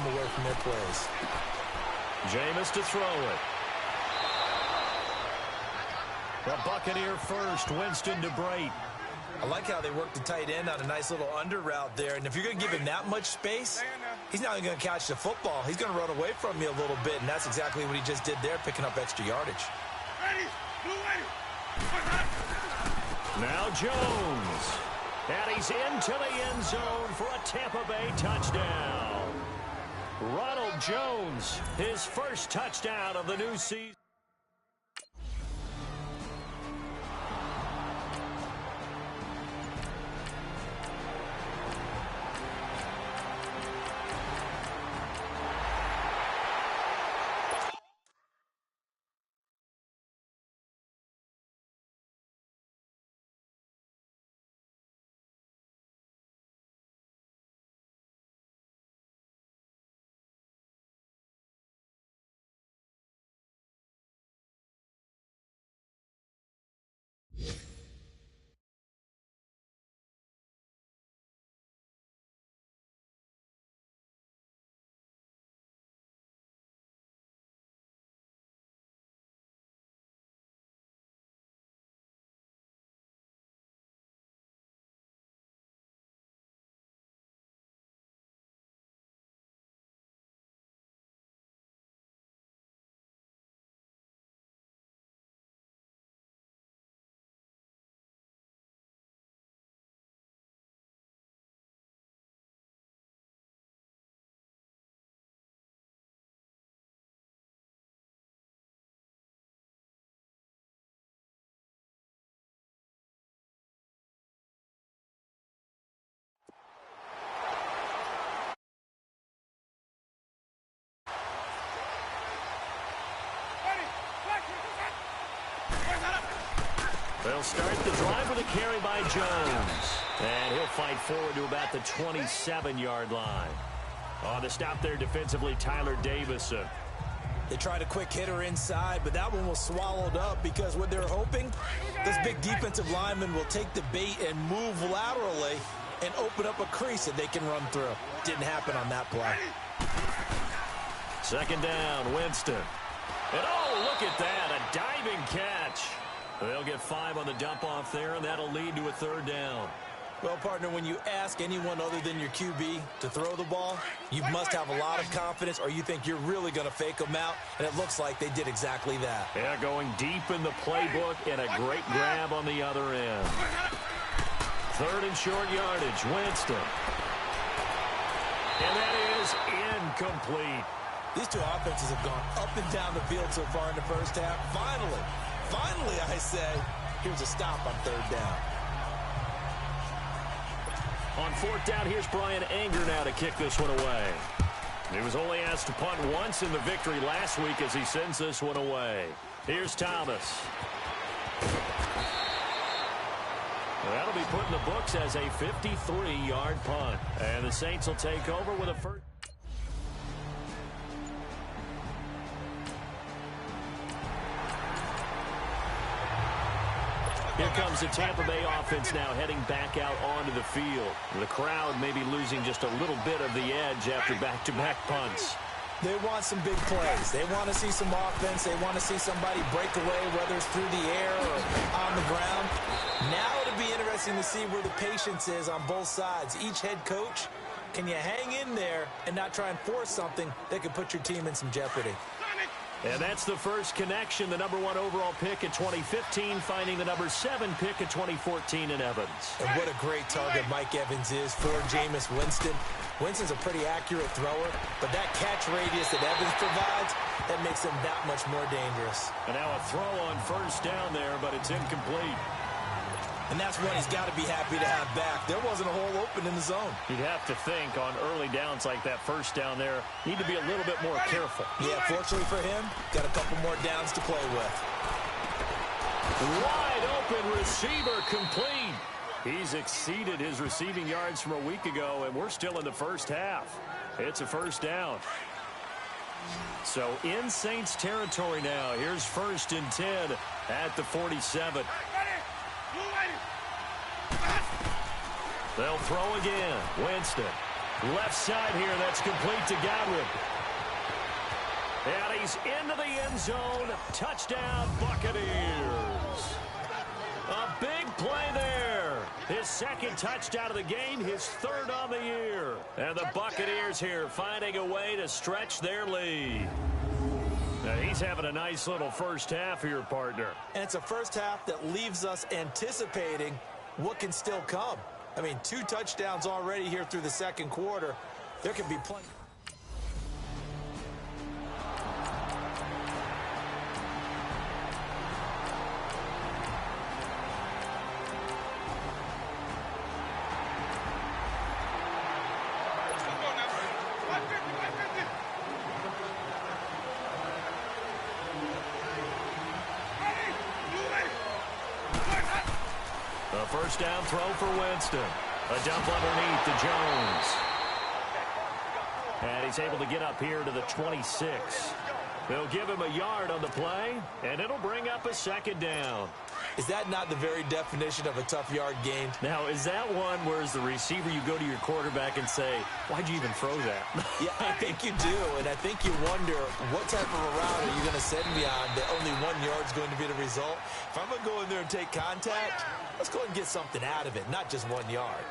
away from their plays. Jameis to throw it. The Buccaneer first, Winston to Brate. I like how they work the tight end on a nice little under route there. And if you're going to give him that much space, he's not even going to catch the football. He's going to run away from you a little bit, and that's exactly what he just did there, picking up extra yardage. Now Jones. And he's into the end zone for a Tampa Bay touchdown. Ronald Jones, his first touchdown of the new season. They'll start the drive with a carry by Jones. And he'll fight forward to about the 27-yard line. On the stop there defensively, Tyler Davison. They tried a quick hitter inside, but that one was swallowed up because what they're hoping, this big defensive lineman will take the bait and move laterally and open up a crease that they can run through. Didn't happen on that play. Second down, Winston. And oh, look at that, a diving catch. They'll get 5 on the dump-off there, and that'll lead to a third down. Well, partner, when you ask anyone other than your QB to throw the ball, you must have a lot of confidence or you think you're really going to fake them out, and it looks like they did exactly that. Yeah, going deep in the playbook and a great grab on the other end. Third and short yardage, Winston. And that is incomplete. These two offenses have gone up and down the field so far in the first half. Finally, I say, here's a stop on third down. On fourth down, here's Brian Anger now to kick this one away. He was only asked to punt once in the victory last week as he sends this one away. Here's Thomas. That'll be put in the books as a 53-yard punt. And the Saints will take over with a first. Here comes the Tampa Bay offense now heading back out onto the field. The crowd may be losing just a little bit of the edge after back-to-back punts. They want some big plays. They want to see some offense. They want to see somebody break away, whether it's through the air or on the ground. Now it'll be interesting to see where the patience is on both sides. Each head coach, can you hang in there and not try and force something that could put your team in some jeopardy? And that's the first connection, the number 1 overall pick in 2015, finding the number 7 pick in 2014 in Evans. And what a great target Mike Evans is for Jameis Winston. Winston's a pretty accurate thrower, but that catch radius that Evans provides, that makes him that much more dangerous. And now a throw on first down there, but it's incomplete. And that's one he's got to be happy to have back. There wasn't a hole open in the zone. You'd have to think on early downs like that first down there, need to be a little bit more careful. Yeah, fortunately for him, got a couple more downs to play with. Wide open receiver complete. He's exceeded his receiving yards from a week ago, and we're still in the first half. It's a first down. So in Saints territory now, here's 1st and 10 at the 47. They'll throw again. Winston Left side here, that's complete to Godwin. And he's into the end zone. Touchdown, Buccaneers. A big play there. His second touchdown of the game, his third on the year. And the Buccaneers here finding a way to stretch their lead. Now he's having a nice little first half here, partner. And it's a first half that leaves us anticipating what can still come. I mean, 2 touchdowns already here through the second quarter. There can be plenty. A first down throw for Winston. A dump underneath to Jones. And he's able to get up here to the 26. They'll give him a yard on the play, and it'll bring up a second down. Is that not the very definition of a tough yard gained? Now, is that one where as the receiver you go to your quarterback and say, why'd you even throw that? Yeah, I think you do, and I think you wonder what type of a route are you going to send me on that only 1 yard is going to be the result? If I'm going to go in there and take contact, let's go and get something out of it, not just 1 yard.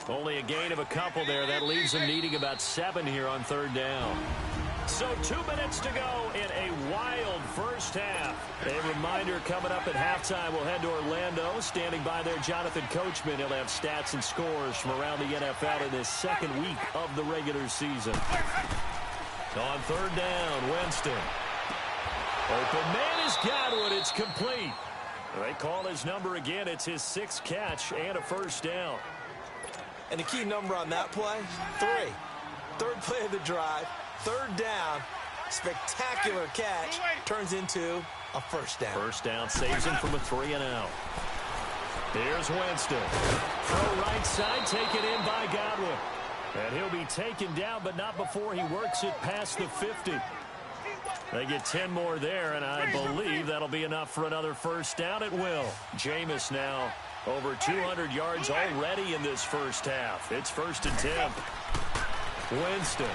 Only a gain of a couple there. That leaves them needing about 7 here on third down. So 2 minutes to go in a wild first half. A reminder coming up at halftime, we'll head to Orlando. Standing by there, Jonathan Coachman. He'll have stats and scores from around the NFL in this second week of the regular season. On third down, Winston. Open man is Godwin. It's complete. They call his number again. It's his 6th catch and a first down. And the key number on that play, 3. Third play of the drive. Third down, spectacular catch, turns into a first down. First down saves him from a 3-and-out. Here's Winston. Throw right side, taken in by Godwin. And he'll be taken down, but not before he works it past the 50. They get 10 more there, and I believe that'll be enough for another first down. It will. Jameis now over 200 yards already in this first half. It's 1st and 10. Winston.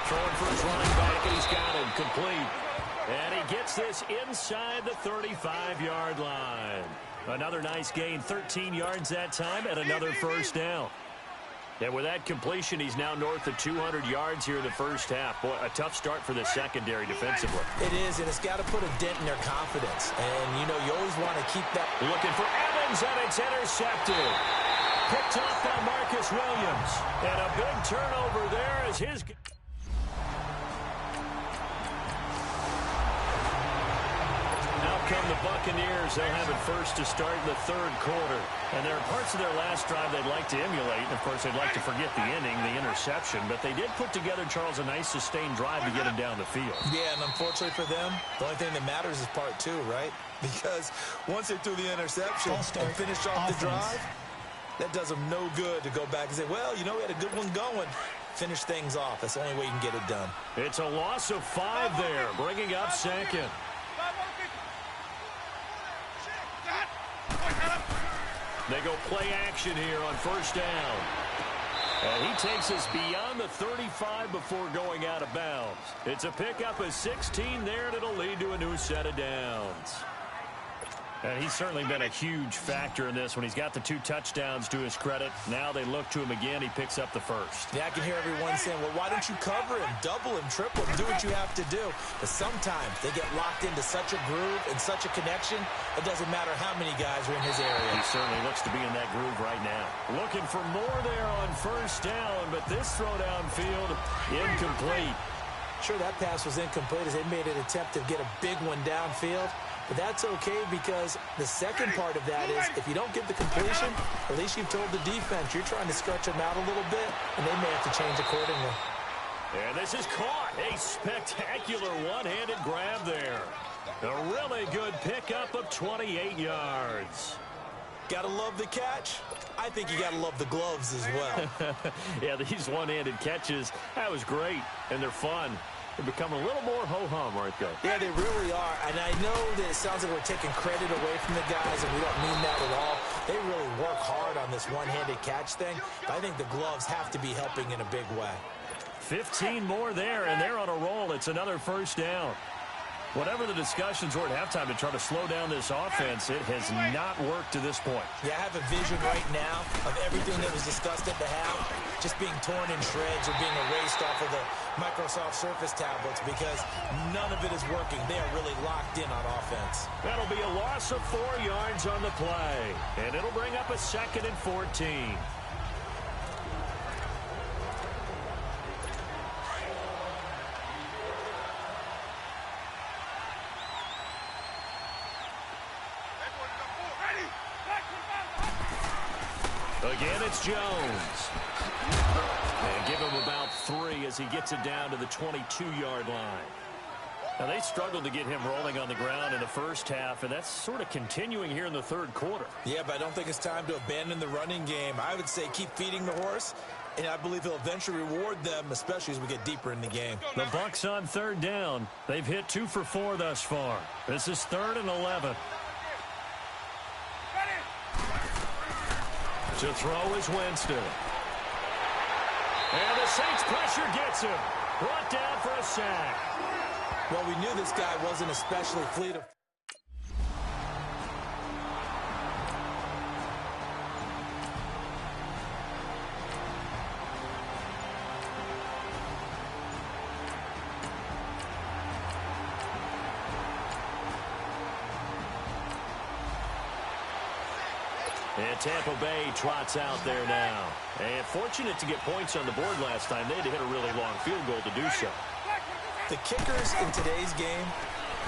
Throwing for his running back, and he's got him complete. And he gets this inside the 35-yard line. Another nice gain, 13 yards that time, and another first down. And with that completion, he's now north of 200 yards here in the first half. Boy, a tough start for the secondary defensively. It is, and it's got to put a dent in their confidence. And, you know, you always want to keep that. Looking for Evans, and it's intercepted. Picked off by Marcus Williams. And a big turnover there as his... Come the Buccaneers. They'll have it first to start in the third quarter. And there are parts of their last drive they'd like to emulate. And, of course, they'd like to forget the inning, the interception. But they did put together, Charles, a nice sustained drive to get him down the field. Yeah, and unfortunately for them, the only thing that matters is part 2, right? Because once they threw the interception and finished off the drive, that does them no good to go back and say, well, you know, we had a good one going. Finish things off. That's the only way you can get it done. It's a loss of 5 there, bringing up second. They go play action here on first down. And he takes us beyond the 35 before going out of bounds. It's a pickup of 16 there, and it'll lead to a new set of downs. And he's certainly been a huge factor in this when he's got the 2 touchdowns to his credit. Now they look to him again. He picks up the first. Yeah, I can hear everyone saying, well, why don't you cover him, double him, triple him, do what you have to do. But sometimes they get locked into such a groove and such a connection, it doesn't matter how many guys are in his area. He certainly looks to be in that groove right now. Looking for more there on first down, but this throw downfield incomplete. Sure, that pass was incomplete as they made an attempt to get a big one downfield. But that's okay because the second part of that is if you don't get the completion, at least you've told the defense you're trying to stretch them out a little bit, and they may have to change accordingly. And this is caught. A spectacular one-handed grab there. A really good pickup of 28 yards. Gotta love the catch. I think you gotta love the gloves as well. Yeah, these one-handed catches, that was great, and they're fun. They become a little more ho-hum, aren't they? Yeah, they really are. And I know that it sounds like we're taking credit away from the guys, and we don't mean that at all. They really work hard on this one-handed catch thing, but I think the gloves have to be helping in a big way. 15 more there, and they're on a roll. It's another first down. Whatever the discussions were at halftime to try to slow down this offense, it has not worked to this point. Yeah, I have a vision right now of everything that was discussed at the half just being torn in shreds or being erased off of the Microsoft Surface tablets because none of it is working. They are really locked in on offense. That'll be a loss of 4 yards on the play, and it'll bring up a 2nd and 14. Again, it's Jones. And give him about 3 as he gets it down to the 22-yard line. Now, they struggled to get him rolling on the ground in the first half, and that's sort of continuing here in the third quarter. Yeah, but I don't think it's time to abandon the running game. I would say keep feeding the horse, and I believe he'll eventually reward them, especially as we get deeper in the game. The Bucs on 3rd down. They've hit 2 for 4 thus far. This is 3rd and 11. To throw is Winston. And the Saints pressure gets him. Brought down for a sack. Well, we knew this guy wasn't especially fleet of... And Tampa Bay trots out there now. And fortunate to get points on the board last time. They had to hit a really long field goal to do so. The kickers in today's game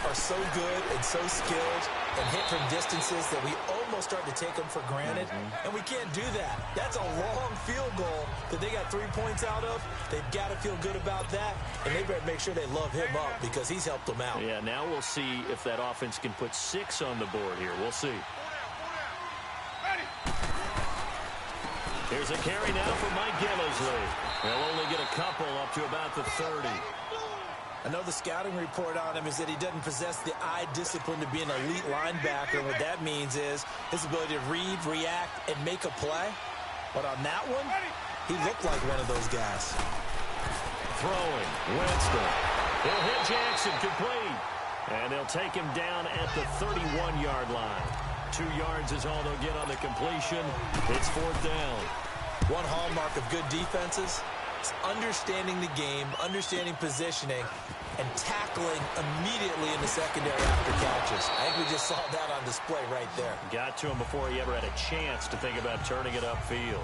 are so good and so skilled and hit from distances that we almost start to take them for granted. And we can't do that. That's a long field goal that they got 3 points out of. They've got to feel good about that. And they better make sure they love him up because he's helped them out. Yeah, now we'll see if that offense can put 6 on the board here. We'll see. Here's a carry now for Mike Gillisley. They'll only get a couple up to about the 30. I know the scouting report on him is that he doesn't possess the eye discipline to be an elite linebacker. And what that means is his ability to read, react, and make a play. But on that one, he looked like one of those guys. Throwing, Winston. He'll hit Jackson complete. And they'll take him down at the 31-yard line. 2 yards is all they'll get on the completion. It's 4th down. One hallmark of good defenses is understanding the game, understanding positioning, and tackling immediately in the secondary after catches. I think we just saw that on display right there. Got to him before he ever had a chance to think about turning it upfield.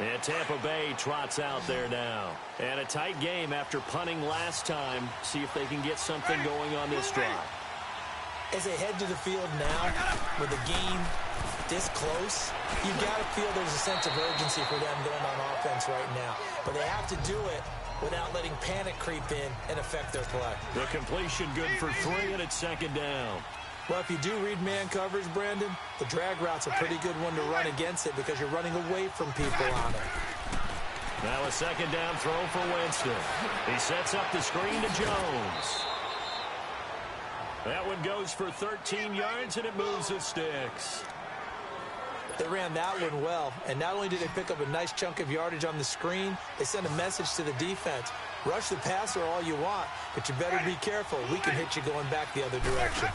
And Tampa Bay trots out there now. And a tight game after punting last time. See if they can get something going on this drive. As they head to the field now, with the game this close, you've got to feel there's a sense of urgency for them going on offense right now. But they have to do it without letting panic creep in and affect their play. The completion good for 3, and it's 2nd down. Well, if you do read man coverage, Brandon, the drag route's a pretty good one to run against it because you're running away from people on it. Now a 2nd down throw for Winston. He sets up the screen to Jones. That one goes for 13 yards, and it moves the sticks. They ran that one well, and not only did they pick up a nice chunk of yardage on the screen, they sent a message to the defense. Rush the passer all you want, but you better be careful. We can hit you going back the other direction.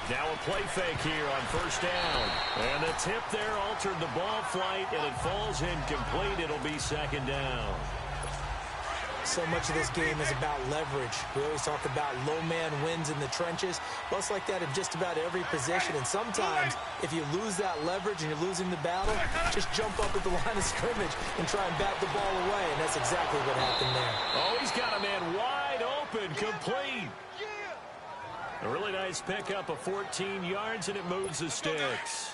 Now a play fake here on 1st down. And the tip there altered the ball flight, and it falls incomplete. It'll be 2nd down. So much of this game is about leverage. We always talk about low man wins in the trenches. Well, it's like that in just about every position. And sometimes, if you lose that leverage and you're losing the battle, just jump up at the line of scrimmage and try and bat the ball away. And that's exactly what happened there. Oh, he's got a man wide open, complete. A really nice pickup of 14 yards, and it moves the sticks.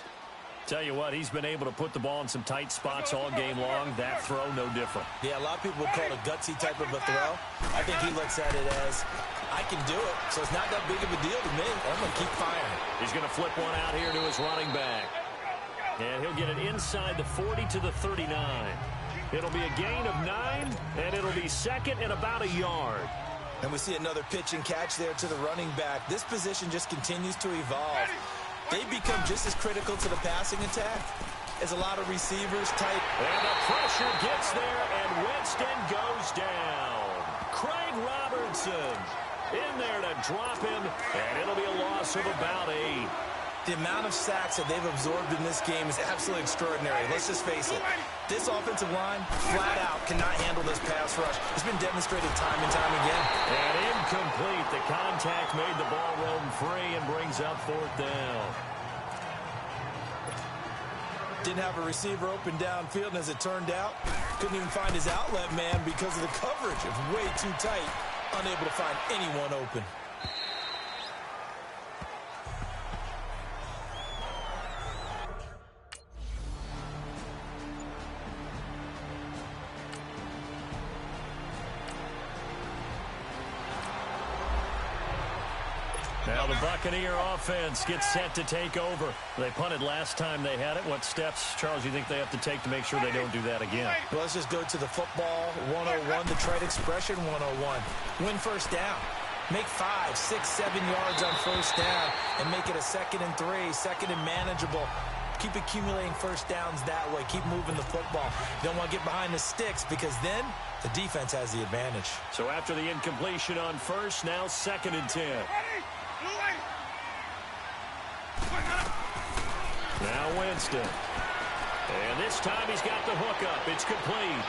Tell you what, he's been able to put the ball in some tight spots all game long. That throw, no different. Yeah, a lot of people would call it a gutsy type of a throw. I think he looks at it as, I can do it, so it's not that big of a deal to me. I'm going to keep firing. He's going to flip one out here to his running back. And he'll get it inside the 40 to the 39. It'll be a gain of 9, and it'll be second and about a yard. And we see another pitch and catch there to the running back. This position just continues to evolve. They become just as critical to the passing attack as a lot of receivers tight. And the pressure gets there, and Winston goes down. Craig Robertson in there to drop him, and it'll be a loss of about 8. The amount of sacks that they've absorbed in this game is absolutely extraordinary. Let's just face it. This offensive line, flat out, cannot handle this pass rush. It's been demonstrated time and time again. And incomplete. The contact made the ball roam free and brings up 4th down. Didn't have a receiver open downfield, and as it turned out, couldn't even find his outlet man because of the coverage. It was way too tight, unable to find anyone open. Now the Buccaneer offense gets set to take over. They punted last time they had it. What steps, Charles, you think they have to take to make sure they don't do that again? Well, let's just go to the football 101, the trade expression 101. Win first down. Make 5, 6, 7 yards on first down and make it a 2nd and 3, 2nd and manageable. Keep accumulating first downs that way. Keep moving the football. You don't want to get behind the sticks because then the defense has the advantage. So after the incompletion on first, now 2nd and 10. Now Winston. And this time he's got the hook up. It's complete.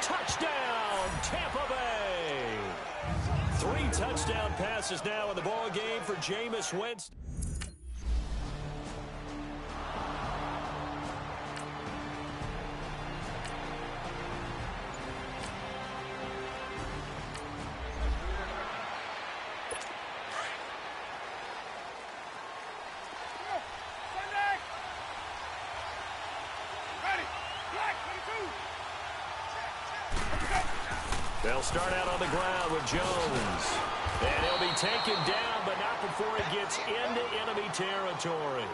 Touchdown, Tampa Bay. 3 touchdown passes now in the ball game for Jameis Winston. They'll start out on the ground with Jones. And he'll be taken down, but not before he gets into enemy territory.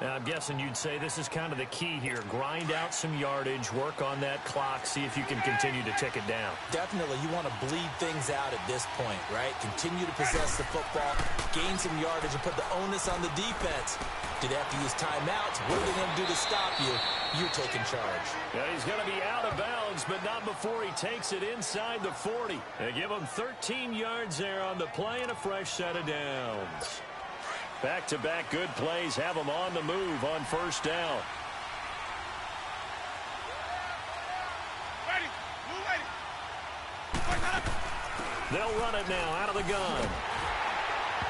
Now, I'm guessing you'd say this is kind of the key here. Grind out some yardage, work on that clock, see if you can continue to tick it down. Definitely. You want to bleed things out at this point, right? Continue to possess the football, gain some yardage, and put the onus on the defense. Do they have to use timeouts? What are they going to do to stop you? You're taking charge. Yeah, he's going to be out of bounds, but not before he takes it inside the 40. They give him 13 yards there on the play and a fresh set of downs. Back-to-back good plays have them on the move on first down. They'll run it now out of the gun.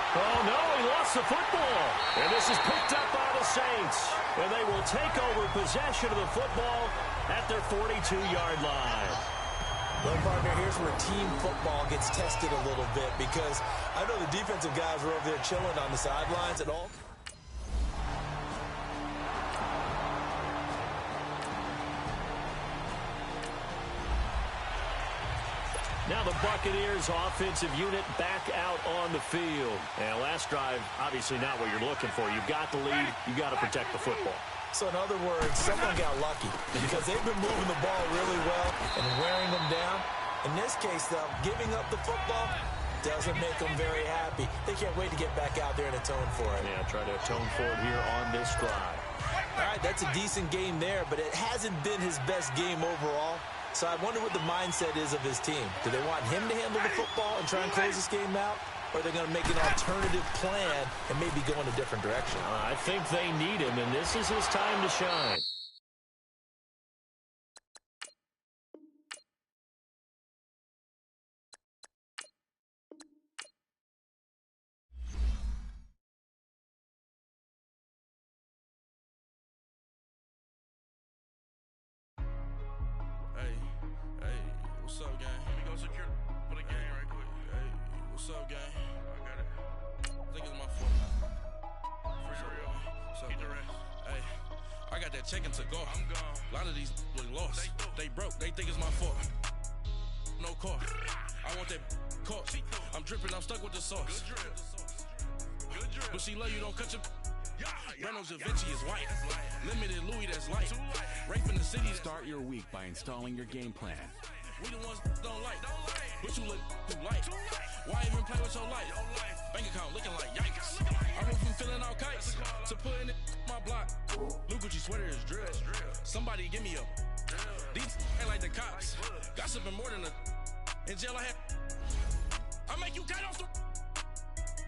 Oh, no, he lost the football. And this is picked up by the Saints. And they will take over possession of the football at their 42-yard line. Well, partner, here's where team football gets tested a little bit because I know the defensive guys were over there chilling on the sidelines and all. Now the Buccaneers offensive unit back out on the field. And last drive, obviously not what you're looking for. You've got the lead. You've got to protect the football. So in other words, someone got lucky because they've been moving the ball really well and wearing them down. In this case, though, giving up the football doesn't make them very happy. They can't wait to get back out there and atone for it. Yeah, try to atone for it here on this drive. All right, that's a decent game there, but it hasn't been his best game overall. So I wonder what the mindset is of his team. Do they want him to handle the football and try and close this game out? Or are they going to make an alternative plan and maybe go in a different direction? I think they need him, and this is his time to shine. What's up, gang? Let me go secure for the game right quick. Hey, what's up, gang? I got it. I think it's my fault. I got that checking to go. I'm gone. A lot of these look lost. They broke. They think it's my fault. No car. I want that caught. I'm dripping. I'm stuck with the sauce. Good drip. But she love you. Don't cut your. Reynolds Da Vinci is white. Limited Louis, that's light. Rape in the city. Start your week by installing your game plan. We the ones don't like. But you look too light. Why even play with your life? Bank account looking like yikes. I went from filling out kites to putting it in my block. Blue Gucci sweater is drill. Somebody give me a. These ain't like the cops. Gossiping more than a. In jail I had. I make you cut off the.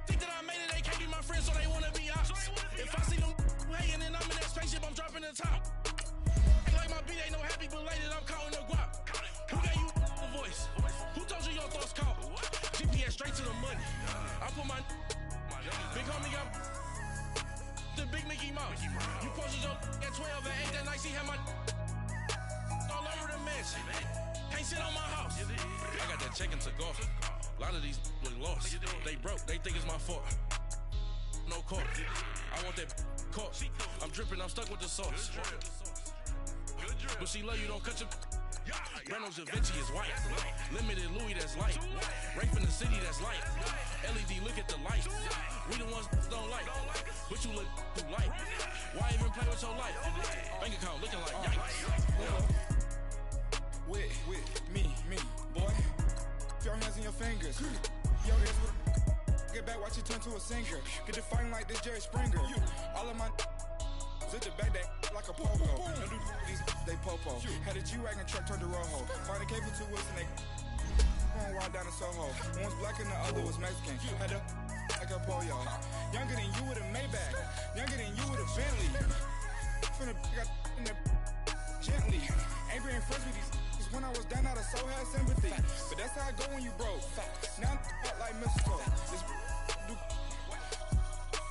Think that I made it, they can't be my friends, so they wanna be ops. If I see them hating and I'm in that spaceship, I'm dropping the top. Ain't like my beat ain't no happy belated, I'm counting the guap. Who gave you the voice? Who told you your thoughts count? GPS straight to the money. I put my big homie got the big Mickey Mouse. You posted your at 12 and 8 that night, she had my all over the mansion. Can't sit on my house. I got that checking to go. A lot of these look lost. They broke. They think it's my fault. No car. I want that caught. I'm dripping. I'm stuck with the sauce. But she love you. Don't cut your. Reynolds Da Vinci is white. Limited Louis, that's light. Rape in the city, that's light. LED, look at the light. We the ones don't like. But you look too light. Why even play with your life? Bank account looking like yikes. With me, boy. Your hands in your fingers. Yo, here's what. Get back, watch you turn to a singer. Get to fighting like this Jerry Springer. All of my zip the back that like a pogo. No do these they popo. Had a G-Wagon truck turned to Rojo. Find a cable 2 wheels and they going wild down in Soho. One was black and the other was Mexican. Had a like a pollo. Younger than you with a Maybach. Younger than you with a Bentley. From the got in the gently. Ain't being friends with these. When I was down, I so had sympathy. But that's how I go when you broke. Now I'm like mistletoe. This do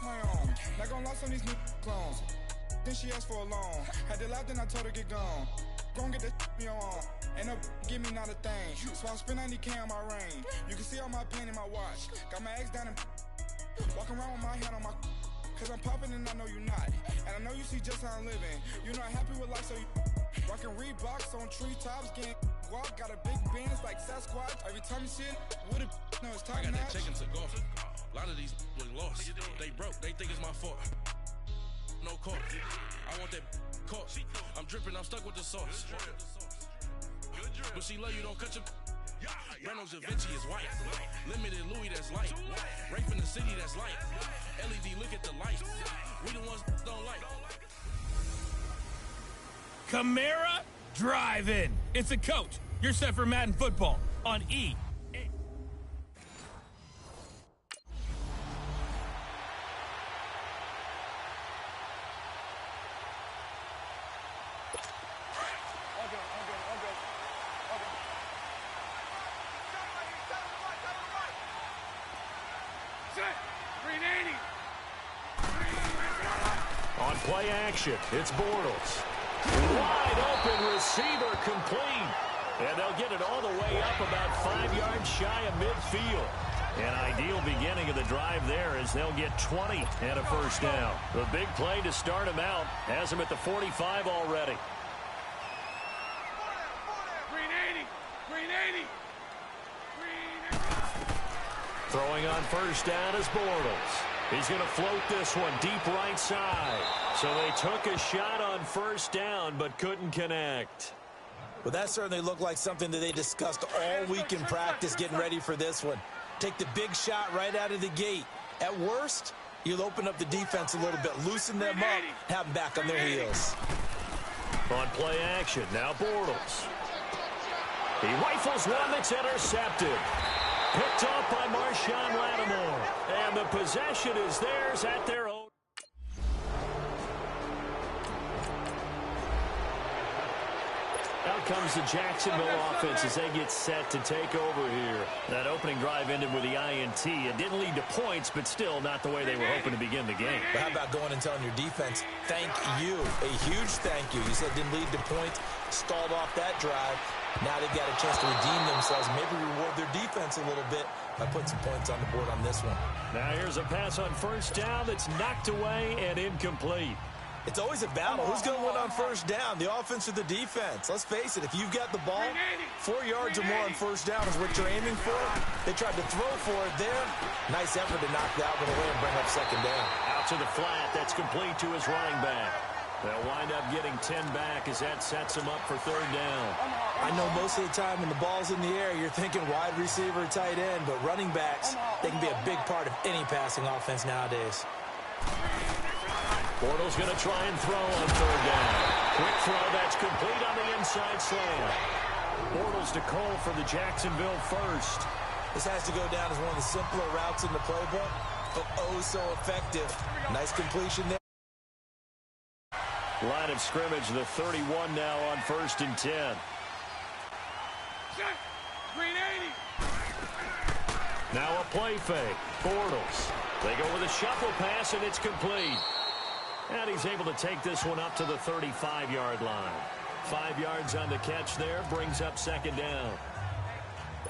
my own. Not gonna lost on these new clones. Then she asked for a loan. Had to laugh, then I told her get gone. Gon' get that me on. Ain't no give me not a thing. So I spend 90K on my ring. You can see all my pain in my watch. Got my ex down and walking around with my hand on my. Cause I'm popping and I know you not. And I know you see just how I'm living. You're not happy with life, so you. Rockin' Reeboks on treetops, getting guap, got a big Benz like Sasquatch. Every time you see it, with it, no, it's top I got notch. that checking to go. A lot of these look lost. They broke, they think it's my fault. No car. I want that caught. I'm dripping, I'm stuck with the sauce. But she love you, don't cut your. Reynolds Da Vinci is white. Limited Louis, that's light. Rape in the city, that's light. LED, look at the light. We the ones don't like. Camara Drive-In. It's a coach. You're set for Madden football on E. On play action, it's Bortles. Wide open receiver complete. And they'll get it all the way up about 5 yards shy of midfield. An ideal beginning of the drive there as they'll get 20 and a first down. The big play to start him out has him at the 45 already. Throwing on first down is Bortles. He's going to float this one deep right side. So they took a shot on first down but couldn't connect. Well, that certainly looked like something that they discussed all week in practice getting ready for this one. Take the big shot right out of the gate. At worst, you'll open up the defense a little bit, loosen them up, have them back on their heels. On play action, now Bortles. He rifles one that's intercepted. Picked off by Marshawn Lattimore. And the possession is theirs at their own. Out comes the Jacksonville offense as they get set to take over here. That opening drive ended with the INT. It didn't lead to points, but still not the way they were hoping to begin the game. But how about going and telling your defense, thank you, a huge thank you. You said it didn't lead to points, stalled off that drive. Now they've got a chance to redeem themselves, maybe reward their defense a little bit by putting some points on the board on this one. Now here's a pass on first down that's knocked away and incomplete. It's always a battle. Who's going to win on first down, the offense or the defense? Let's face it, if you've got the ball, 4 yards or more on first down is what you're aiming for. They tried to throw for it there. Nice effort to knock that one away and bring up second down. Out to the flat. That's complete to his running back. They'll wind up getting 10 back as that sets them up for third down. I know most of the time when the ball's in the air, you're thinking wide receiver, tight end, but running backs, they can be a big part of any passing offense nowadays. Bortles going to try and throw on third down. Quick throw, that's complete on the inside slant. Bortles to Cole for the Jacksonville first. This has to go down as one of the simpler routes in the playbook, but oh so effective. Nice completion there. Line of scrimmage, the 31 now on 1st and 10. Green 80. Now a play fake. Bortles. They go with a shuffle pass, and it's complete. And he's able to take this one up to the 35-yard line. 5 yards on the catch there, brings up second down.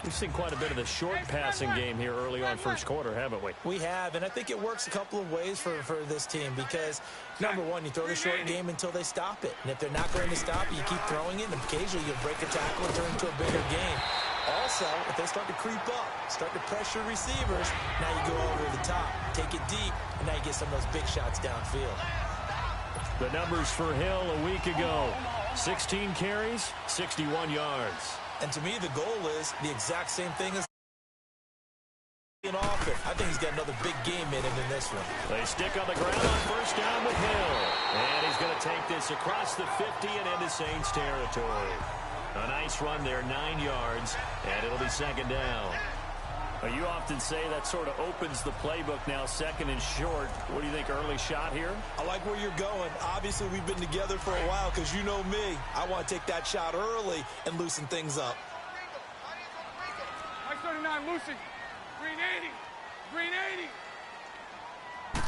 We've seen quite a bit of the short passing game here early on first quarter, haven't we? We have, and I think it works a couple of ways for this team because, number one, you throw the short game until they stop it. And if they're not going to stop it, you keep throwing it, and occasionally you'll break a tackle and turn into a bigger game. Also, if they start to creep up, start to pressure receivers, now you go over the top, take it deep, and now you get some of those big shots downfield. The numbers for Hill a week ago. 16 carries, 61 yards. And to me, the goal is the exact same thing as often. I think he's got another big game in him in this one. They stick on the ground on first down with Hill. And he's going to take this across the 50 and into Saints territory. A nice run there, 9 yards, and it'll be second down. You often say that sort of opens the playbook now, second and short. What do you think, early shot here? I like where you're going. Obviously, we've been together for a while because you know me. I want to take that shot early and loosen things up. Mike 39, loosen. Green 80. Green 80.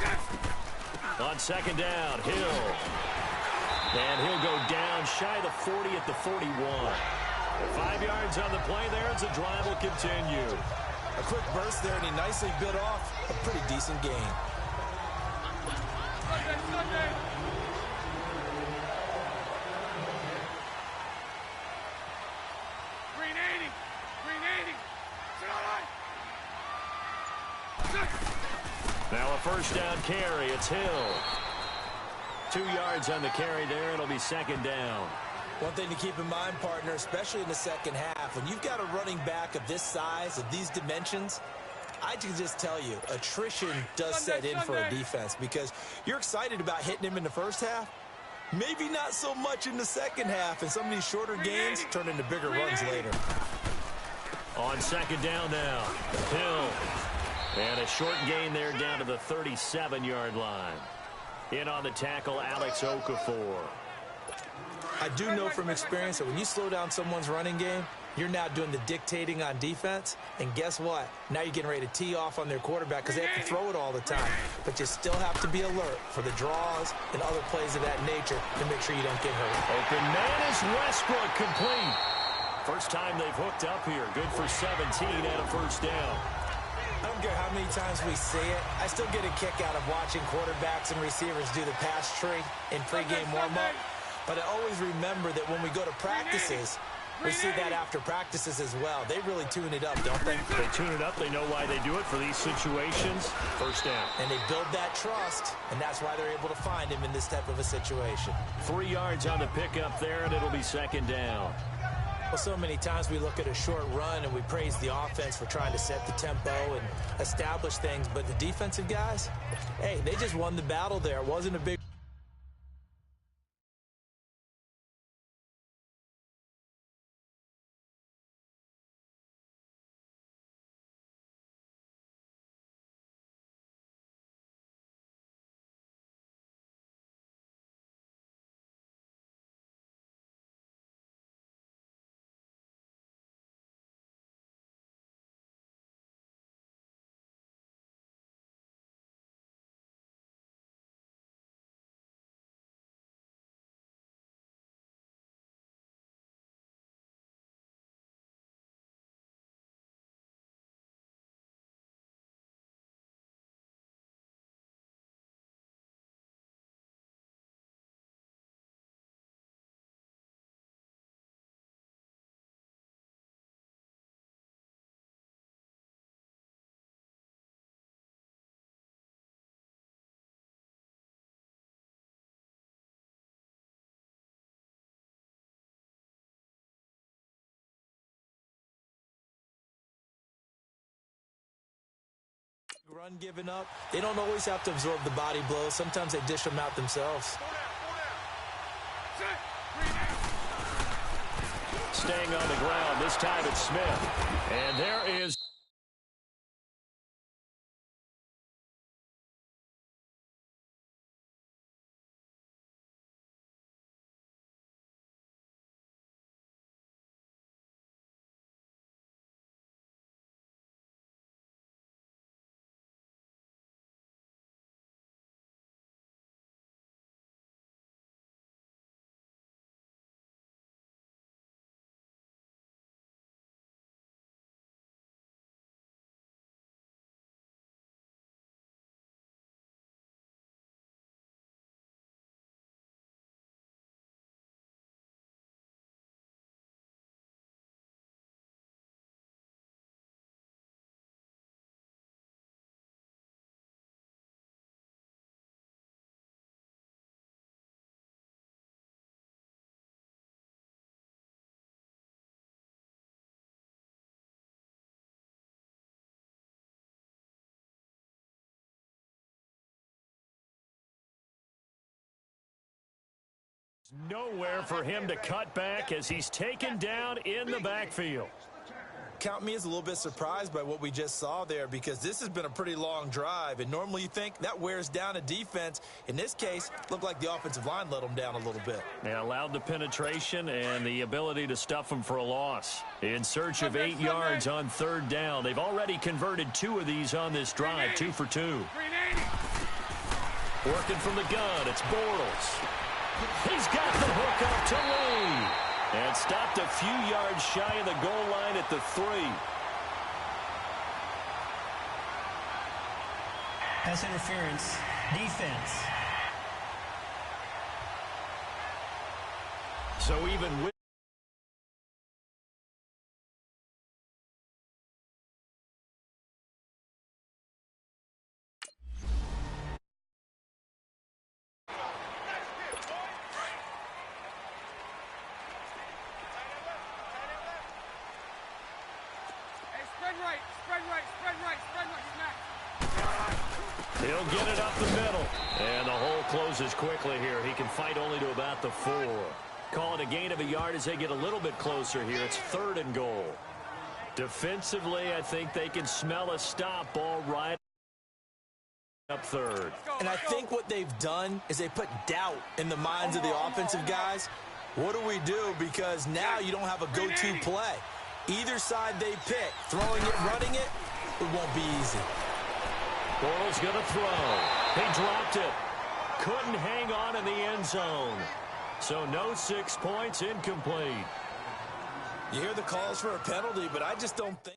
Yes. On second down, Hill. And he'll go down shy of the 40 at the 41. 5 yards on the play there as the drive will continue. A quick burst there, and he nicely bit off a pretty decent gain. Sunday. Green 80. Green 80. Now a first down carry. It's Hill. 2 yards on the carry there. It'll be second down. One thing to keep in mind, partner, especially in the second half, when you've got a running back of this size, of these dimensions, I can just tell you, attrition does set in for a defense because you're excited about hitting him in the first half. Maybe not so much in the second half, and some of these shorter gains turn into bigger runs later. On second down now, Hill. And a short gain there down to the 37-yard line. In on the tackle, Alex Okafor. I do know from experience that when you slow down someone's running game, you're now doing the dictating on defense. And guess what? Now you're getting ready to tee off on their quarterback because they have to throw it all the time. But you still have to be alert for the draws and other plays of that nature to make sure you don't get hurt. Open man is Westbrook, complete. First time they've hooked up here. Good for 17 and a first down. I don't care how many times we see it. I still get a kick out of watching quarterbacks and receivers do the pass tree in pregame warm-up. But I always remember that when we go to practices, we see that after practices as well. They really tune it up, don't they? They tune it up. They know why they do it for these situations. First down. And they build that trust, and that's why they're able to find him in this type of a situation. 3 yards on the pickup there, and it'll be second down. Well, so many times we look at a short run and we praise the offense for trying to set the tempo and establish things. But the defensive guys, hey, they just won the battle there. It wasn't a big Run given up. They don't always have to absorb the body blows. Sometimes they dish them out themselves. Staying on the ground. This time it's Smith. And there is... Nowhere for him to cut back as he's taken down in the backfield. Count me as a little bit surprised by what we just saw there, because this has been a pretty long drive, and normally you think that wears down a defense. In this case, looked like the offensive line let them down a little bit. They allowed the penetration and the ability to stuff them for a loss. In search of 8 yards on third down. They've already converted 2 of these on this drive, 2 for 2. Working from the gun, it's Bortles. He's got the hook up to Lee. And stopped a few yards shy of the goal line at the 3. Pass interference. Defense. So even with he'll get it up the middle. And the hole closes quickly here. He can fight only to about the 4. Call it a gain of a yard as they get a little bit closer here. It's 3rd and goal. Defensively, I think they can smell a stop ball right up 3rd. And I think what they've done is they put doubt in the minds of the offensive guys. What do we do? Because now you don't have a go-to play. Either side they pick, throwing it, running it, it won't be easy. Bortles going to throw. He dropped it. Couldn't hang on in the end zone. So no 6 points, incomplete. You hear the calls for a penalty, but I just don't think.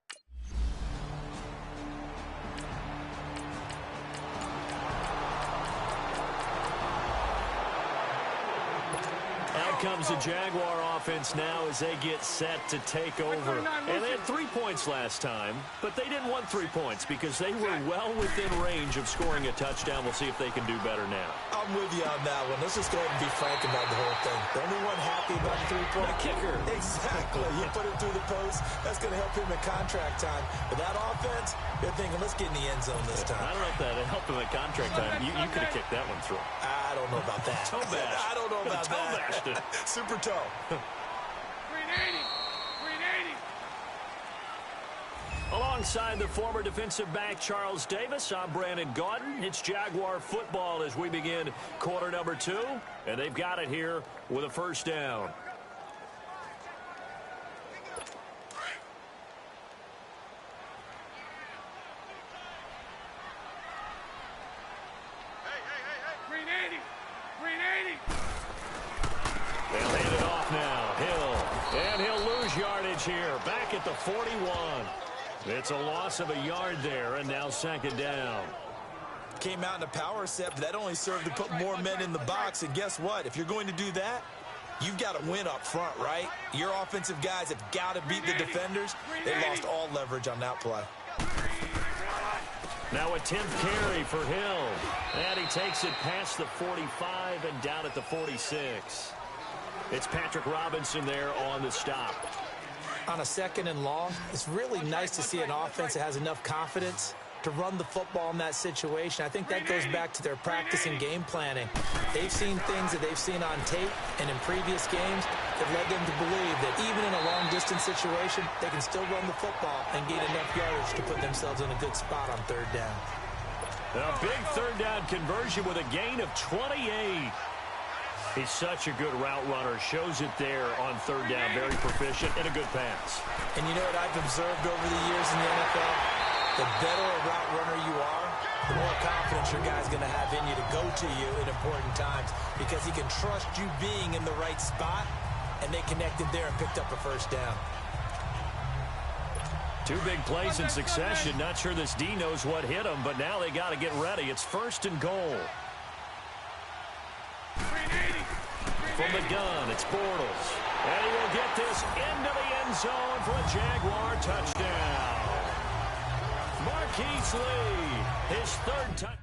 Out comes the Jaguar offense now as they get set to take over. And they had 3 points last time, but they didn't want 3 points because they were well within range of scoring a touchdown. We'll see if they can do better now. I'm with you on that one. Let's just go ahead and be frank about the whole thing. The only one happy about the 3-point kicker. Exactly. You put him through the post. That's going to help him in contract time. But that offense, they're thinking, let's get in the end zone this time. I don't know if that helped him at contract time. You could have kicked that one through. I don't know about that. Toe bash. I don't know about toe that. Bashed it. Super toe. 380. Alongside the former defensive back Charles Davis, I'm Brandon Gaudin. It's Jaguar football as we begin quarter number 2. And they've got it here with a first down. They'll hand it off now. Hill. And he'll lose yardage here. Back at the 41. It's a loss of a yard there, and now 2nd down. Came out in a power set, but that only served to put more men in the box. And guess what? If you're going to do that, you've got to win up front, right? Your offensive guys have got to beat the defenders. They lost all leverage on that play. Now a 10th carry for Hill. And he takes it past the 45 and down at the 46. It's Patrick Robinson there on the stop. On a 2nd and long, it's really nice to see an offense that has enough confidence to run the football in that situation. I think that goes back to their practice and game planning. They've seen things that they've seen on tape and in previous games that led them to believe that even in a long-distance situation, they can still run the football and gain enough yardage to put themselves in a good spot on third down. A big third down conversion with a gain of 28. He's such a good route runner. Shows it there on third down. Very proficient and a good pass. And you know what I've observed over the years in the NFL? The better a route runner you are, the more confidence your guy's going to have in you to go to you in important times because he can trust you being in the right spot, and they connected there and picked up a first down. Two big plays in succession. Not sure this D knows what hit him, but now they got to get ready. It's first and goal. From the gun, it's Bortles. And he will get this into the end zone for a Jaguar touchdown. Marquise Lee, his third touchdown.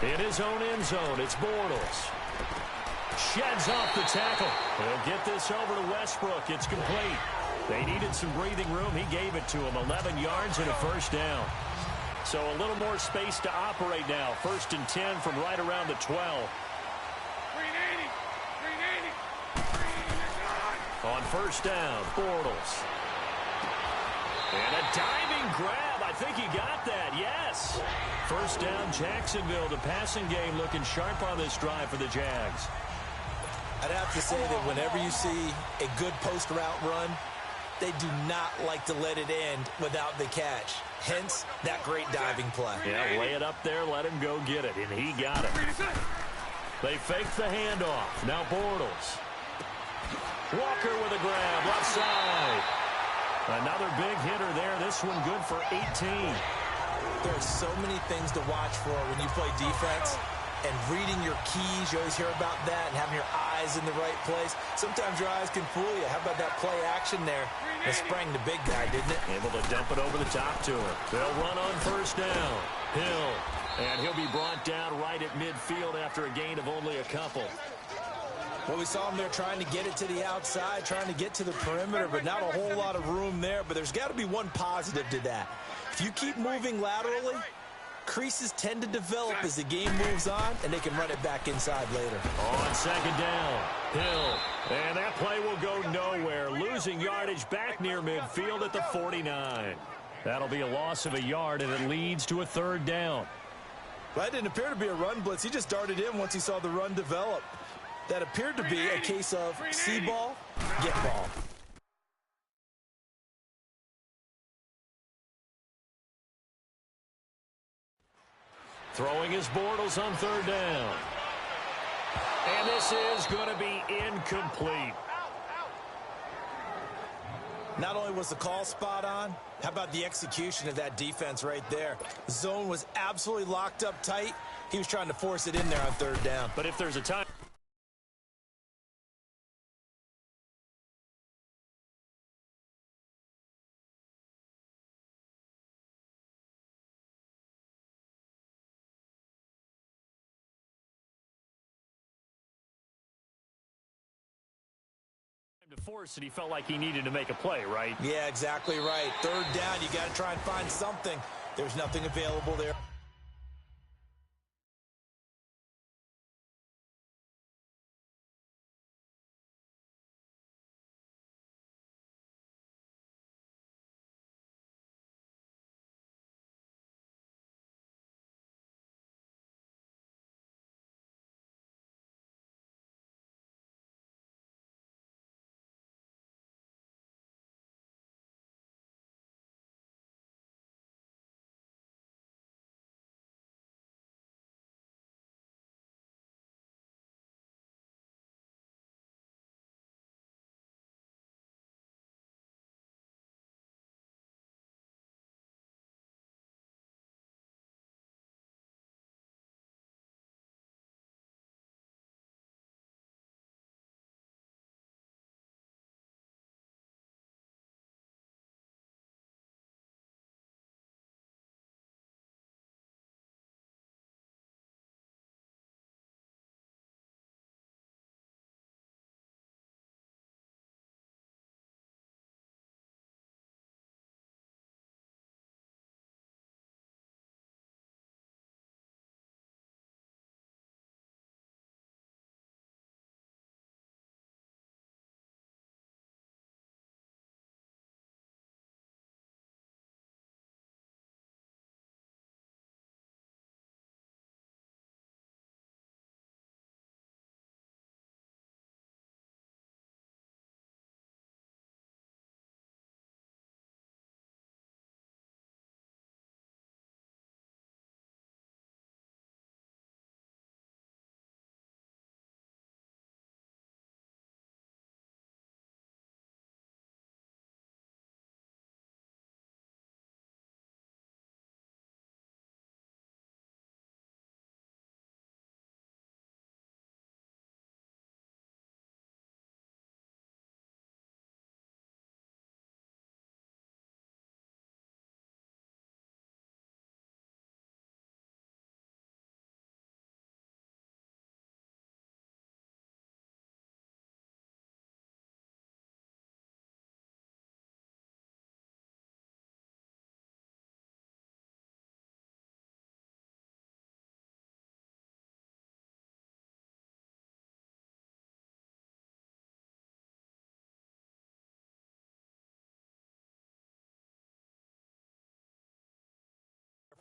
In his own end zone, it's Bortles. Sheds off the tackle. He'll get this over to Westbrook. It's complete. They needed some breathing room. He gave it to him. 11 yards and a first down. So a little more space to operate now. First and 10 from right around the 12. On first down, Bortles. And a diving grab. I think he got that. Yes. First down, Jacksonville. The passing game looking sharp on this drive for the Jags. I'd have to say that whenever you see a good post route run, they do not like to let it end without the catch. Hence, that great diving play. Yeah, lay it up there, let him go get it, and he got it. They fake the handoff. Now Bortles. Walker with a grab, left side. Another big hitter there. This one good for 18. There are so many things to watch for when you play defense. And reading your keys, you always hear about that, and having your eyes in the right place. Sometimes your eyes can fool you. How about that play action there? It sprang the big guy, didn't it? Able to dump it over the top to him. They'll run on first down. Hill. And he'll be brought down right at midfield after a gain of only a couple. Well, we saw him there trying to get it to the outside, trying to get to the perimeter, but not a whole lot of room there. But there's got to be one positive to that. If you keep moving laterally, creases tend to develop as the game moves on, and they can run it back inside later. On second down, Hill. And that play will go nowhere. Losing yardage back near midfield at the 49. That'll be a loss of a yard, and it leads to a third down. Well, that didn't appear to be a run blitz. He just darted in once he saw the run develop. That appeared to be a case of see ball, get ball. Throwing his Bortles on third down. And this is going to be incomplete. Not only was the call spot on, how about the execution of that defense right there? Zone was absolutely locked up tight. He was trying to force it in there on third down. But if there's a time... to force it, he felt like he needed to make a play, right? Yeah, exactly right. Third down, you got to try and find something. There's nothing available there.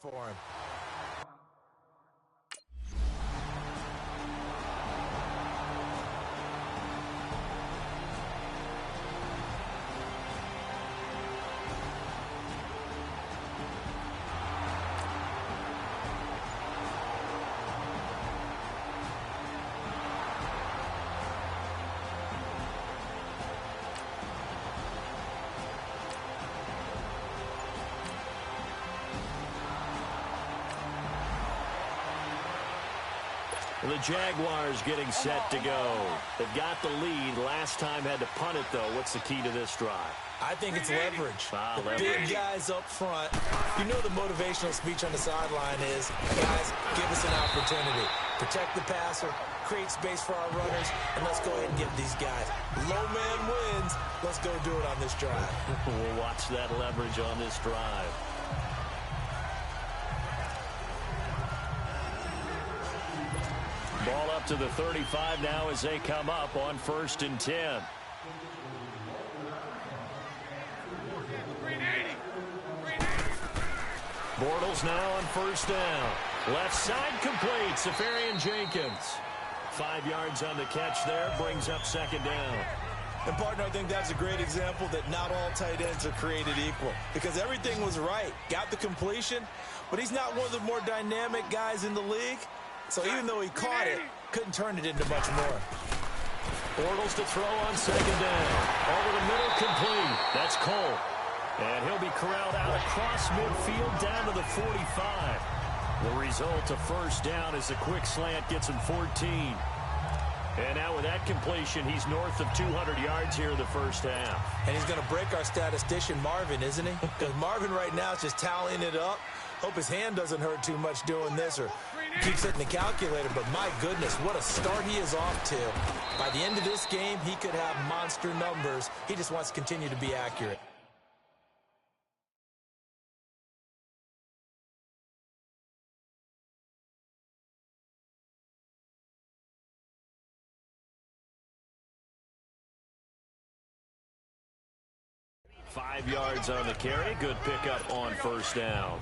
for him. The Jaguars getting set to go. They've got the lead. Last time had to punt it, though. What's the key to this drive? I think it's leverage. The Leverage. big guys up front. You know the motivational speech on the sideline is, guys, give us an opportunity. Protect the passer, create space for our runners, and let's go ahead and get these guys. Low man wins. Let's go do it on this drive. We'll watch that leverage on this drive. Ball up to the 35 now as they come up on 1st and 10. Bortles now on 1st down. Left side complete. Safarian Jenkins. 5 yards on the catch there. Brings up 2nd down. And, partner, I think that's a great example that not all tight ends are created equal. Because everything was right. Got the completion, but he's not one of the more dynamic guys in the league. So even though he caught it, couldn't turn it into much more. Bortles to throw on 2nd down. Over the middle, complete. That's Cole. And he'll be corralled out across midfield down to the 45. The result, a 1st down as the quick slant gets him 14. And now with that completion, he's north of 200 yards here in the 1st half. And he's going to break our statistician, Marvin, isn't he? Because Marvin right now is just tallying it up. Hope his hand doesn't hurt too much doing this or keeps hitting the calculator. But my goodness, what a start he is off to. By the end of this game, he could have monster numbers. He just wants to continue to be accurate. Five yards on the carry. Good pickup on 1st down.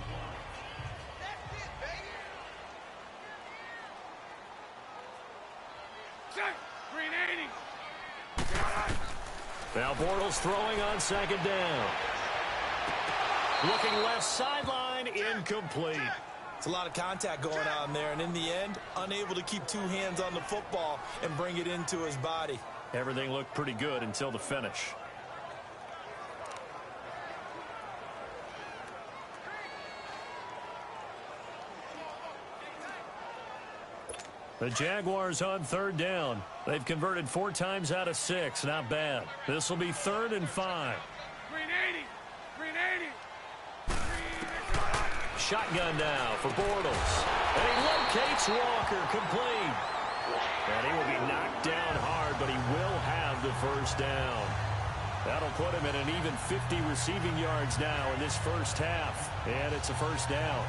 Now Bortles throwing on 2nd down. Looking left sideline, incomplete. It's a lot of contact going on there, and in the end, unable to keep 2 hands on the football and bring it into his body. Everything looked pretty good until the finish. The Jaguars on 3rd down. They've converted 4 times out of 6. Not bad. This will be 3rd and 5. Shotgun now for Bortles. And he locates Walker, complete. And he will be knocked down hard, but he will have the 1st down. That'll put him at an even 50 receiving yards now in this 1st half. And it's a 1st down.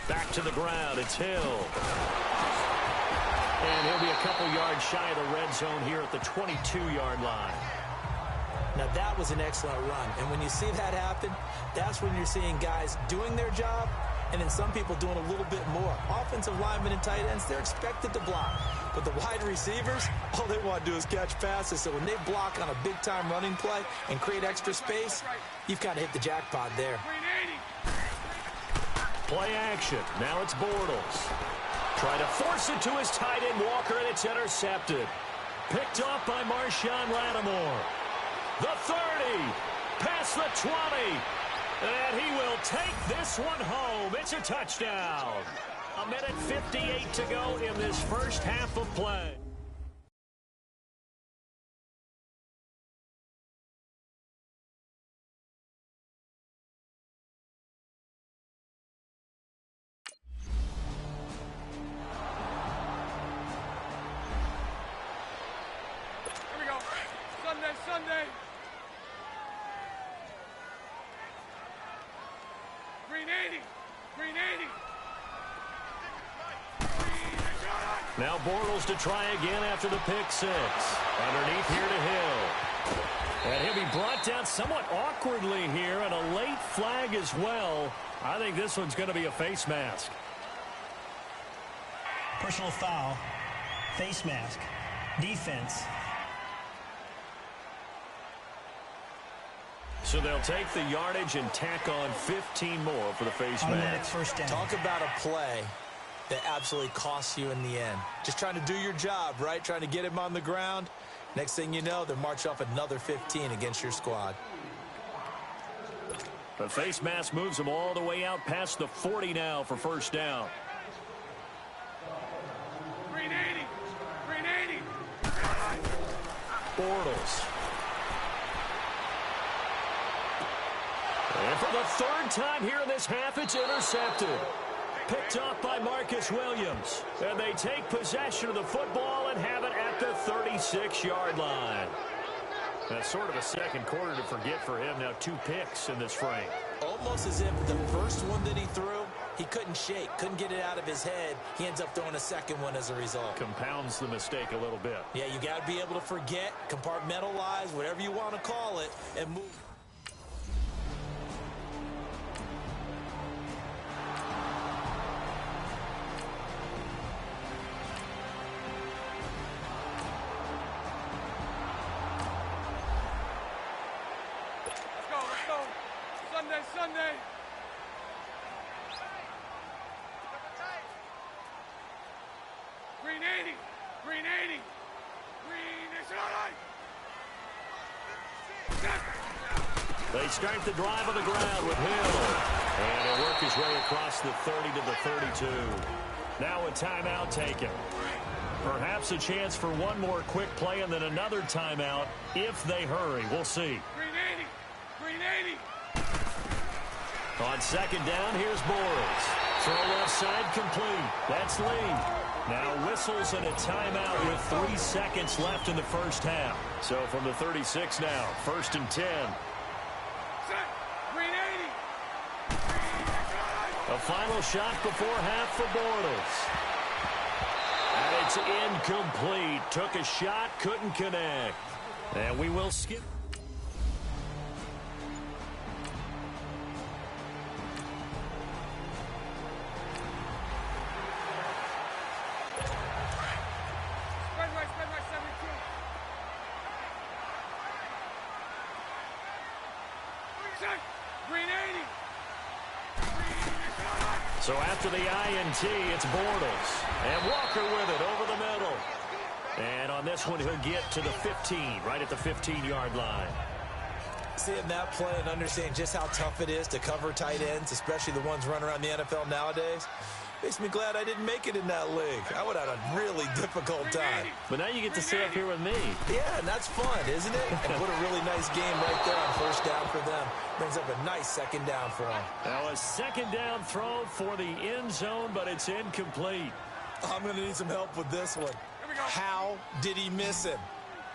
Back to the ground, it's Hill. And he'll be a couple yards shy of the red zone here at the 22-yard line. Now that was an excellent run, and when you see that happen, that's when you're seeing guys doing their job, and then some people doing a little bit more. Offensive linemen and tight ends, they're expected to block. But the wide receivers, all they want to do is catch passes. So when they block on a big-time running play and create extra space, you've kind of hit the jackpot there. Play action. Now it's Bortles. Trying to force it to his tight end, Walker, and it's intercepted. Picked off by Marshawn Lattimore. The 30, past the 20, and he will take this one home. It's a touchdown. 1:58 to go in this 1st half of play. Now Bortles to try again after the pick six. Underneath here to Hill. And he'll be brought down somewhat awkwardly here, and a late flag as well. I think this one's going to be a face mask. Personal foul. Face mask. Defense. So they'll take the yardage and tack on 15 more for the face Automatic mask. first down. Talk about a play that absolutely costs you in the end. Just trying to do your job, right? Trying to get him on the ground. Next thing you know, they'll march off another 15 against your squad. The face mask moves them all the way out past the 40 now for first down. Green 80. Green 80. Bortles. And for the third time here in this half, it's intercepted. Picked off by Marcus Williams. And they take possession of the football and have it at the 36-yard line. That's sort of a second quarter to forget for him. Now 2 picks in this frame. Almost as if the first one that he threw, he couldn't shake, couldn't get it out of his head. He ends up throwing a second one as a result. Compounds the mistake a little bit. Yeah, you got to be able to forget, compartmentalize, whatever you want to call it, and move. Sunday. Green 80. Green 80. Green is They start the drive on the ground with Hill. And he'll work his way across the 30 to the 32. Now a timeout taken. Perhaps a chance for one more quick play and then another timeout if they hurry. We'll see. Green 80. Green 80. On second down, here's Bortles. Throw left side complete. That's Lee. Now whistles and a timeout with 3 seconds left in the first half. So from the 36 now, first and 10. Green 80. A final shot before half for Bortles. And it's incomplete. Took a shot, couldn't connect. And we will skip. So after the INT, it's Bortles. And Walker with it over the middle. And on this one, he'll get to the 15, right at the 15-yard line. Seeing that play and understanding just how tough it is to cover tight ends, especially the ones running around the NFL nowadays, makes me glad I didn't make it in that league. I would have had a really difficult time. But now you get to sit up here with me. Yeah, and that's fun, isn't it? And put a really nice game right there on first down for them. Brings up a nice second down for them. Now a second down throw for the end zone, but it's incomplete. I'm going to need some help with this one. How did he miss him?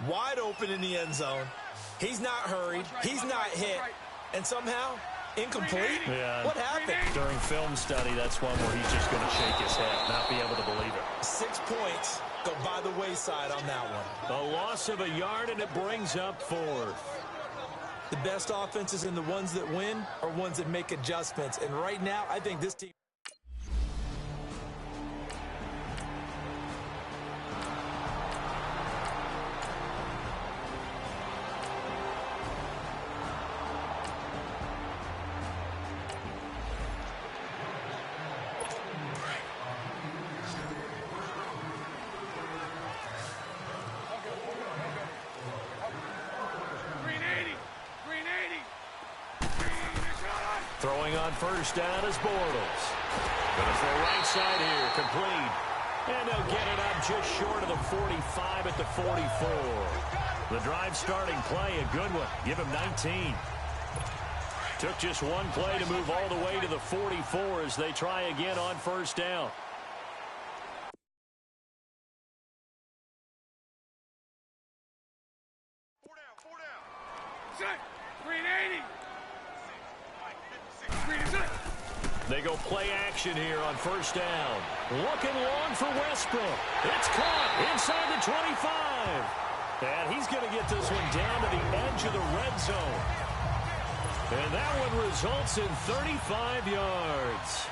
Wide open in the end zone. He's not hurried. He's not hit. And somehow, incomplete? Yeah. What happened? During film study, that's one where he's just going to shake his head, not be able to believe it. 6 points go by the wayside on that one. A loss of a yard, and it brings up fourth. The best offenses and the ones that win are ones that make adjustments. And right now, I think this team... Throwing on first down is Bortles. Going to throw right side here, complete. And they'll get it up just short of the 45 at the 44. The drive starting play, a good one. Give him 19. Took just one play to move all the way to the 44 as they try again on first down. Four down. Set. Green 80. Green is it. They go play action here on first down. Looking long for Westbrook. It's caught inside the 25. And he's going to get this one down to the edge of the red zone. And that one results in 35 yards.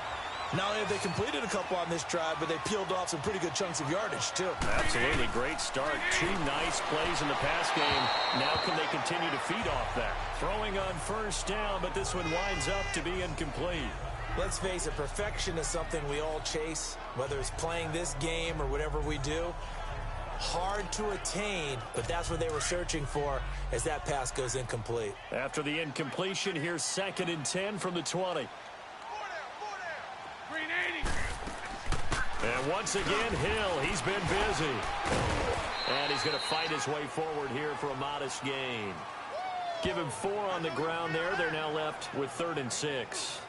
Not only have they completed a couple on this drive, but they peeled off some pretty good chunks of yardage, too. Absolutely. Great start. 2 nice plays in the pass game. Now can they continue to feed off that? Throwing on first down, but this one winds up to be incomplete. Let's face it, perfection is something we all chase, whether it's playing this game or whatever we do. Hard to attain, but that's what they were searching for as that pass goes incomplete. After the incompletion, here's 2nd and 10 from the 20. And once again, Hill, he's been busy. And he's going to fight his way forward here for a modest gain. Give him 4 on the ground there. They're now left with 3rd and 6.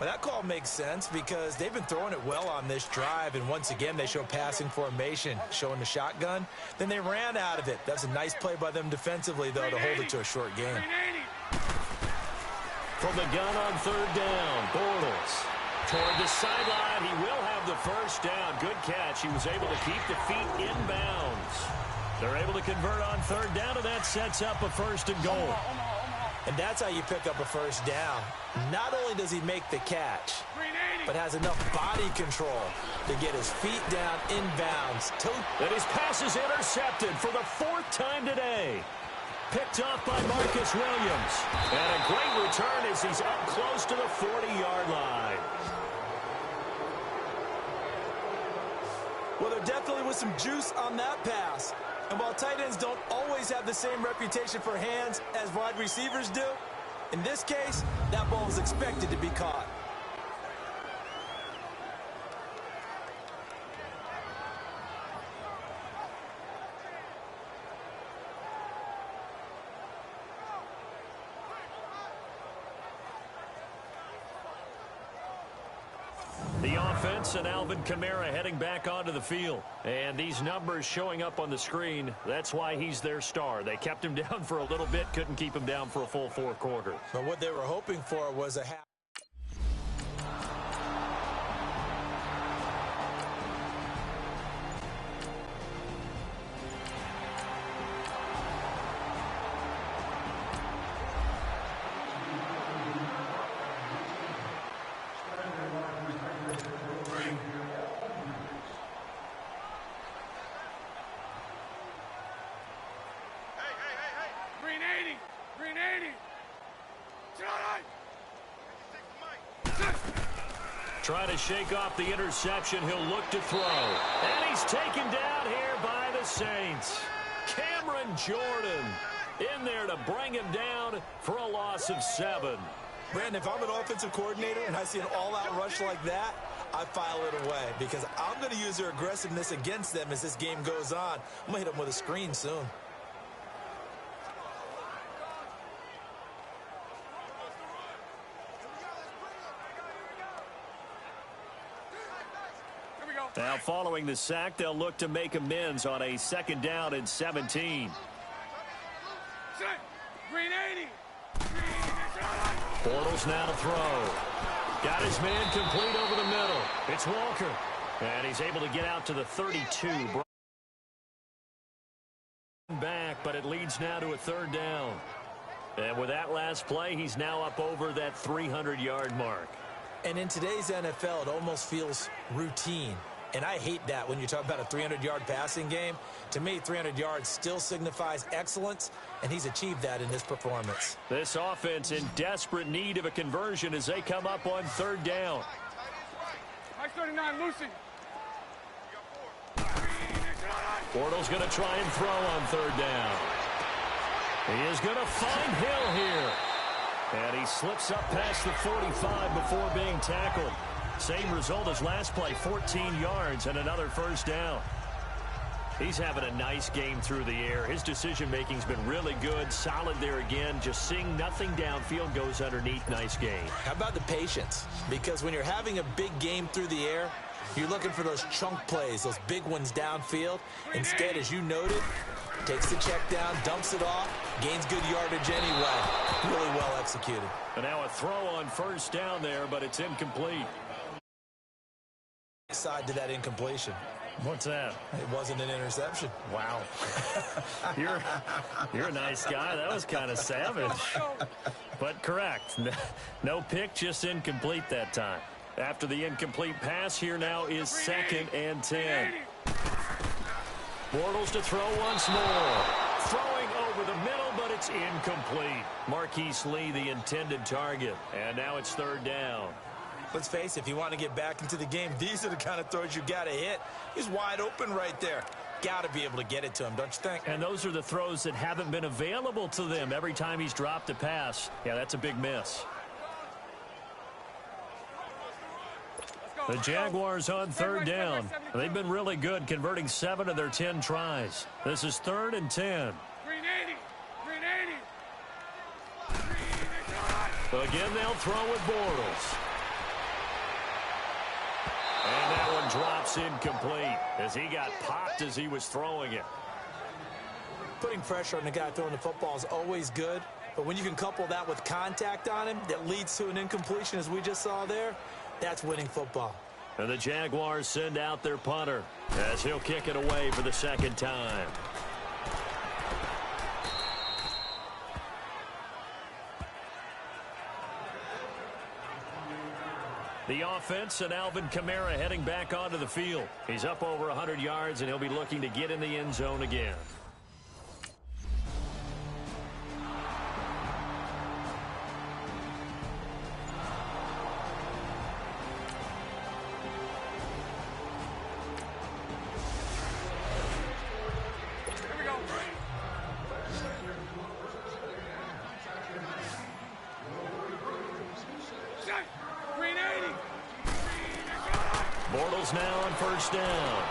Well, that call makes sense because they've been throwing it well on this drive, and once again they show passing formation, showing the shotgun. Then they ran out of it. That's a nice play by them defensively, though, to hold it to a short game. From the gun on 3rd down, Bortles. Toward the sideline, he will have the first down. Good catch. He was able to keep the feet inbounds. They're able to convert on 3rd down, and that sets up a 1st and goal. And that's how you pick up a first down. Not only does he make the catch, but has enough body control to get his feet down inbounds. And his pass is intercepted for the 4th time today. Picked off by Marcus Williams. And a great return as he's up close to the 40-yard line. Well, there definitely was some juice on that pass. And while tight ends don't always have the same reputation for hands as wide receivers do, in this case, that ball was expected to be caught. The offense and Alvin Kamara heading back onto the field. And these numbers showing up on the screen, that's why he's their star. They kept him down for a little bit, couldn't keep him down for a full 4 quarters. But what they were hoping for was a half. Trying to shake off the interception. He'll look to throw. And he's taken down here by the Saints. Cameron Jordan in there to bring him down for a loss of 7. Brandon, if I'm an offensive coordinator and I see an all-out rush like that, I file it away because I'm going to use their aggressiveness against them as this game goes on. I'm going to hit them with a screen soon. Now following the sack, they'll look to make amends on a 2nd down and 17. Bortles now to throw. Got his man complete over the middle. It's Walker. And he's able to get out to the 32. Back, but it leads now to a 3rd down. And with that last play, he's now up over that 300-yard mark. And in today's NFL, it almost feels routine. And I hate that when you talk about a 300-yard passing game. To me, 300 yards still signifies excellence, and he's achieved that in this performance. This offense in desperate need of a conversion as they come up on 3rd down. 39, Lucy. Bortles going to try and throw on 3rd down. He is going to find Hill here. And he slips up past the 45 before being tackled. Same result as last play, 14 yards and another 1st down. He's having a nice game through the air. His decision-making's been really good. Solid there again. Just seeing nothing downfield goes underneath. Nice game. How about the patience? Because when you're having a big game through the air, you're looking for those chunk plays, those big ones downfield. Instead, as you noted, takes the check down, dumps it off, Gains good yardage anyway. Really well executed. And now a throw on first down there, but it's incomplete. Side to that incompletion. What's that? It wasn't an interception. Wow. You're a nice guy. That was kind of savage. But correct. No pick, just incomplete that time. After the incomplete pass, here now is 2nd and 10. Bortles to throw once more. Throwing over the middle, but it's incomplete. Marquise Lee, the intended target. And now it's 3rd down. Let's face it, if you want to get back into the game, these are the kind of throws you got to hit. He's wide open right there. Got to be able to get it to him, don't you think? And those are the throws that haven't been available to them every time he's dropped a pass. Yeah, that's a big miss. The Jaguars on 3rd down. They've been really good, converting 7 of their 10 tries. This is 3rd and 10. Again, they'll throw with Bortles. And that one drops incomplete as he got popped as he was throwing it. Putting pressure on the guy throwing the football is always good, but when you can couple that with contact on him that leads to an incompletion, as we just saw there, that's winning football. And the Jaguars send out their punter as he'll kick it away for the 2nd time. The offense and Alvin Kamara heading back onto the field. He's up over 100 yards, and he'll be looking to get in the end zone again. Bortles now on 1st down.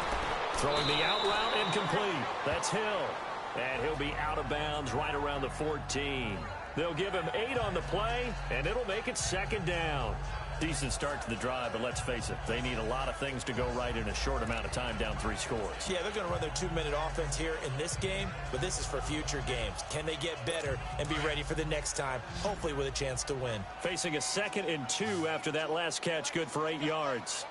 Throwing the out route, incomplete. That's Hill. And he'll be out of bounds right around the 14. They'll give him 8 on the play, and it'll make it 2nd down. Decent start to the drive, but let's face it, they need a lot of things to go right in a short amount of time, down 3 scores. Yeah, they're going to run their 2-minute offense here in this game, but this is for future games. Can they get better and be ready for the next time, hopefully with a chance to win? Facing a 2nd and 2 after that last catch, good for 8 yards.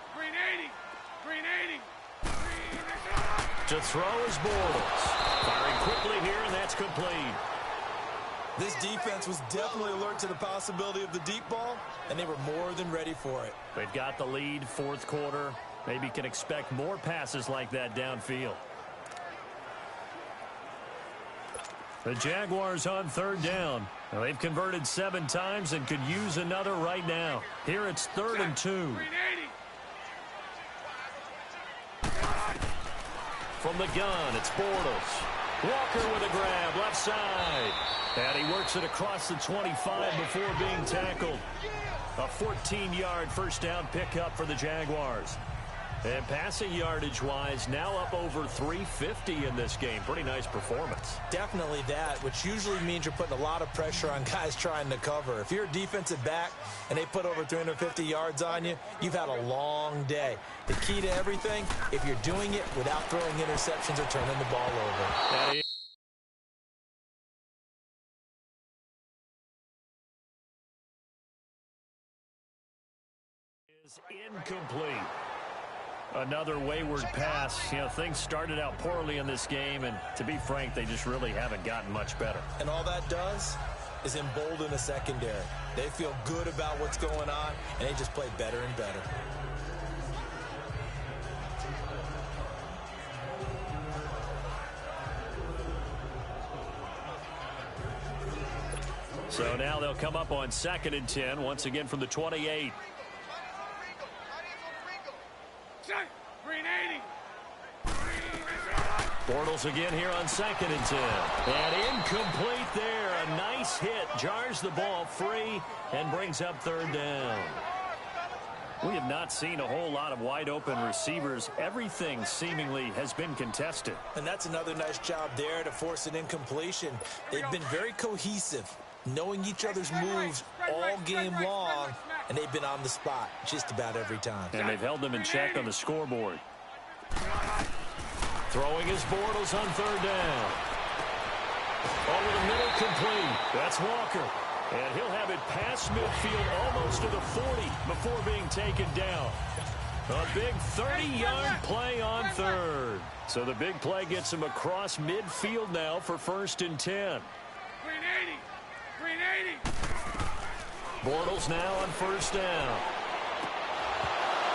To throw is Bortles. Firing quickly here, and that's complete. This defense was definitely alert to the possibility of the deep ball, and they were more than ready for it. They've got the lead, 4th quarter. Maybe can expect more passes like that downfield. The Jaguars on 3rd down. Now, they've converted 7 times and could use another right now. Here it's 3rd and 2. From the gun, it's Bortles. Walker with a grab, left side. And he works it across the 25 before being tackled. A 14-yard first down pickup for the Jaguars. And passing yardage-wise, now up over 350 in this game. Pretty nice performance. Definitely that, which usually means you're putting a lot of pressure on guys trying to cover. If you're a defensive back and they put over 350 yards on you, you've had a long day. The key to everything, if you're doing it without throwing interceptions or turning the ball over. That is incomplete. Another wayward pass. You know, things started out poorly in this game, and to be frank, they just really haven't gotten much better. And all that does is embolden the secondary. They feel good about what's going on, and they just play better and better. So now they'll come up on 2nd and 10, once again from the 28. Bortles again here on 2nd and 10. And incomplete there. A nice hit. Jars the ball free and brings up 3rd down. We have not seen a whole lot of wide open receivers. Everything seemingly has been contested. And that's another nice job there to force an incompletion. They've been very cohesive, knowing each other's moves all game long, and they've been on the spot just about every time. And they've held them in check on the scoreboard. Throwing his Bortles on 3rd down. Over the middle, complete. That's Walker. And he'll have it past midfield almost to the 40 before being taken down. A big 30-yard play on third. So the big play gets him across midfield now for 1st and 10. Green 80. Green 80. Bortles now on 1st down.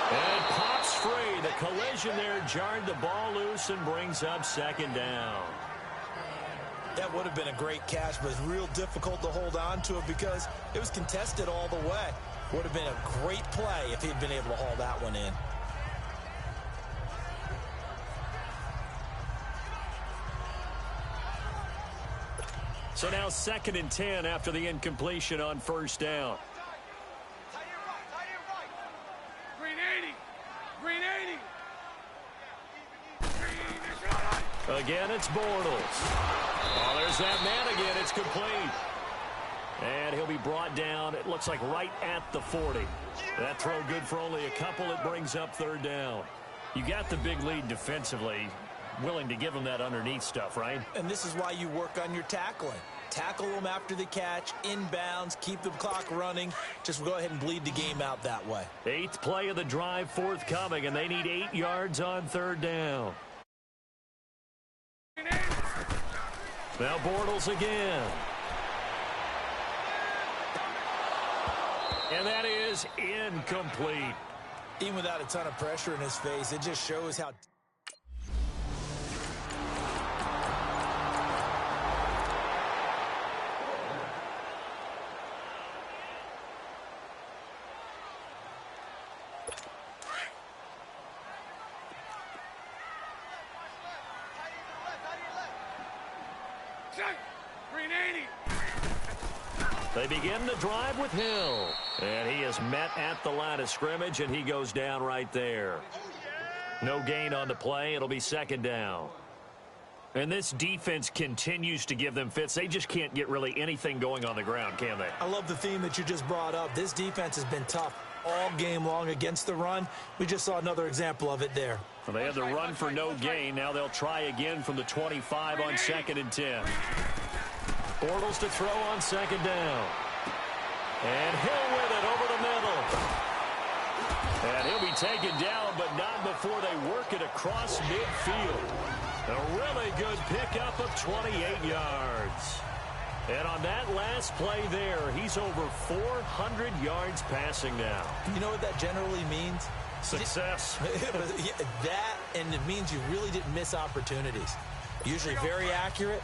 And pops free. The collision there jarred the ball loose and brings up 2nd down. That would have been a great catch, but it's real difficult to hold on to it because it was contested all the way. Would have been a great play if he'd been able to haul that one in. So now 2nd and 10 after the incompletion on 1st down. Green 80. Green 80. Again, it's Bortles. Oh, there's that man again. It's complete. And he'll be brought down, it looks like right at the 40. That throw good for only a couple. It brings up 3rd down. You got the big lead defensively. Willing to give him that underneath stuff, right? And this is why you work on your tackling. Tackle them after the catch, inbounds, keep the clock running. Just go ahead and bleed the game out that way. 8th play of the drive forthcoming, and they need 8 yards on 3rd down. Now Bortles again. And that is incomplete. Even without a ton of pressure in his face, it just shows how... Green 80. They begin the drive with Hill. And he is met at the line of scrimmage, and he goes down right there. No gain on the play. It'll be 2nd down. And this defense continues to give them fits. They just can't get really anything going on the ground, can they? I love the theme that you just brought up. This defense has been tough all game long against the run. We just saw another example of it there. Well, they had the run for no gain. Now they'll try again from the 25 on 2nd and 10. Bortles to throw on 2nd down. And Hill with it over the middle. And he'll be taken down, but not before they work it across midfield. A really good pickup of 28 yards. And on that last play there, he's over 400 yards passing now. You know what that generally means? Success. That, and it means you really didn't miss opportunities. Usually very accurate.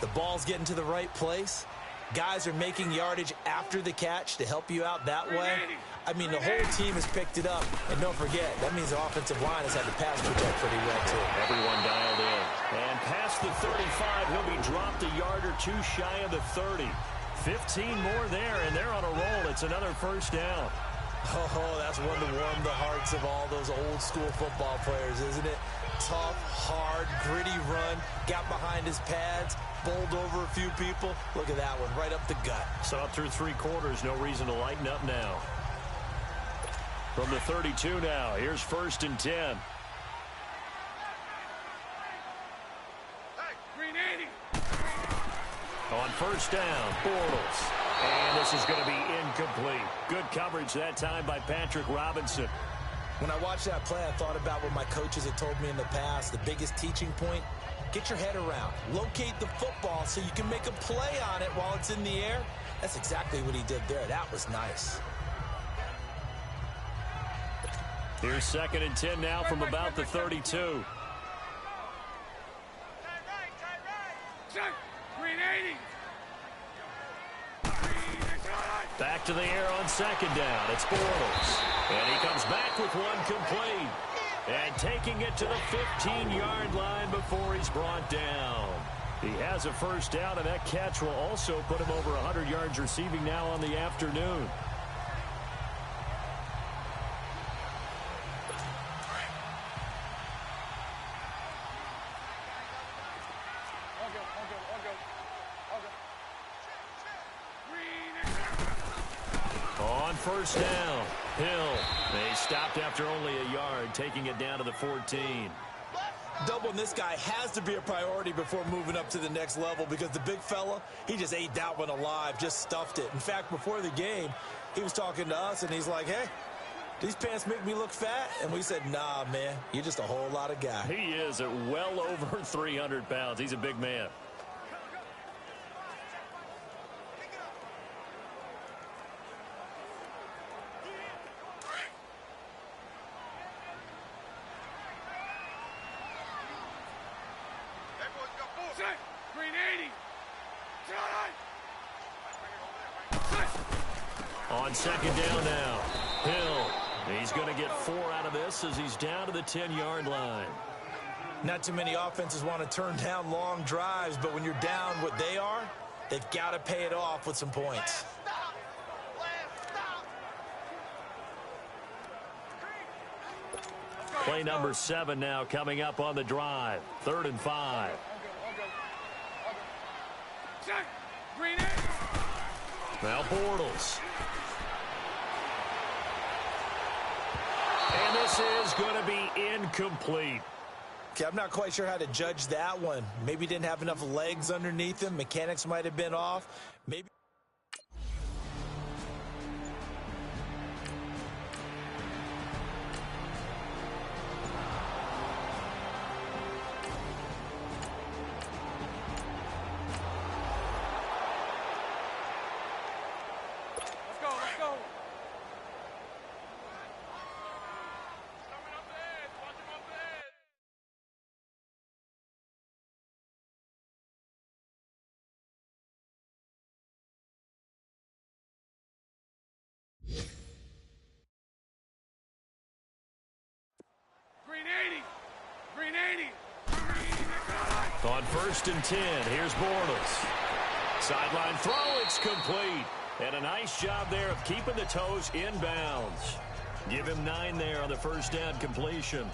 The ball's getting to the right place. Guys are making yardage after the catch to help you out that way. I mean, the whole team has picked it up. And don't forget, that means the offensive line has had to pass protect pretty well, too. Everyone dialed in. And past the 35, he'll be dropped a yard or two shy of the 30. 15 more there, and they're on a roll. It's another 1st down. Oh, that's one to warm the hearts of all those old-school football players, isn't it? Tough, hard, gritty run. Got behind his pads, bowled over a few people. Look at that one, right up the gut. So up through 3 quarters, no reason to lighten up now. From the 32 now, here's 1st and 10. Green 80. On 1st down, Bortles. And this is going to be incomplete. Good coverage that time by Patrick Robinson. When I watched that play, I thought about what my coaches had told me in the past. The biggest teaching point, get your head around. Locate the football so you can make a play on it while it's in the air. That's exactly what he did there. That was nice. Here's 2nd and 10 now from about the 32. Green 80. Back to the air on 2nd down. It's Bortles. And he comes back with one complete. And taking it to the 15-yard line before he's brought down. He has a 1st down, and that catch will also put him over 100 yards receiving now on the afternoon. On 1st down, Hill. They stopped after only a yard, taking it down to the 14. Doubling this guy has to be a priority before moving up to the next level because the big fella, he just ate that one alive, just stuffed it. In fact, before the game, he was talking to us, and he's like, hey, these pants make me look fat? And we said, nah, man, you're just a whole lot of guy. He is at well over 300 pounds. He's a big man. On second down now, Hill. He's going to get 4 out of this as he's down to the 10-yard line. Not too many offenses want to turn down long drives, but when you're down what they are, they've got to pay it off with some points. Play number 7 now coming up on the drive. 3rd and 5. Now Bortles. And this is going to be incomplete. Okay, I'm not quite sure how to judge that one. Maybe didn't have enough legs underneath him. Mechanics might have been off. Maybe. On 1st and 10, here's Bortles. Sideline throw, it's complete. And a nice job there of keeping the toes inbounds. Give him 9 there on the first down completion.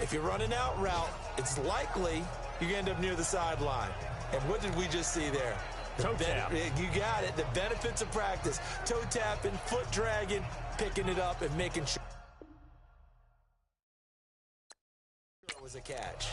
If you're running out route, it's likely you're going to end up near the sideline. And what did we just see there? Toe tap. You got it. The benefits of practice. Toe tapping, foot dragging, picking it up, and making sure it was a catch.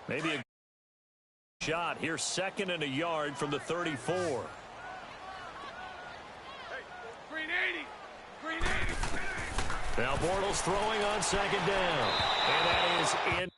Maybe a shot. Here's second and a yard from the 34. Now Bortles throwing on second down. And that is in.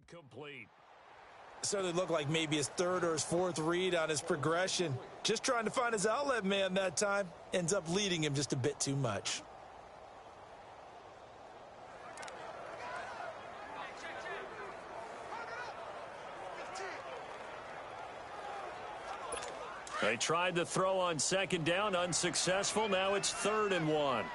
Complete. Certainly looked like maybe his third or his fourth read on his progression. Just trying to find his outlet man that time. Ends up leading him just a bit too much. They tried to throw on second down, unsuccessful. Now it's 3rd and 1.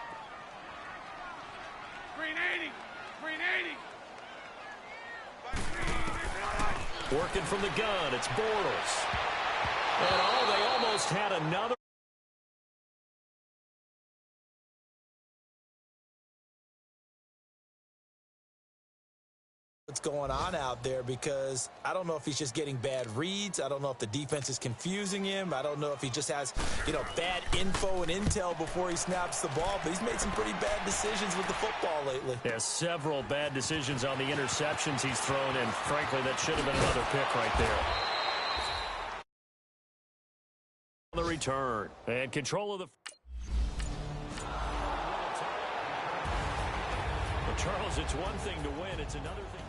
Working from the gun, it's Bortles. And they almost had another. What's going on out there, because I don't know if he's just getting bad reads. I don't know if the defense is confusing him. I don't know if he just has, bad info and intel before he snaps the ball. But he's made some pretty bad decisions with the football lately. Yeah, several bad decisions on the interceptions he's thrown, and frankly, that should have been another pick right there. The return and control of the. Well, Charles, it's one thing to win. It's another thing.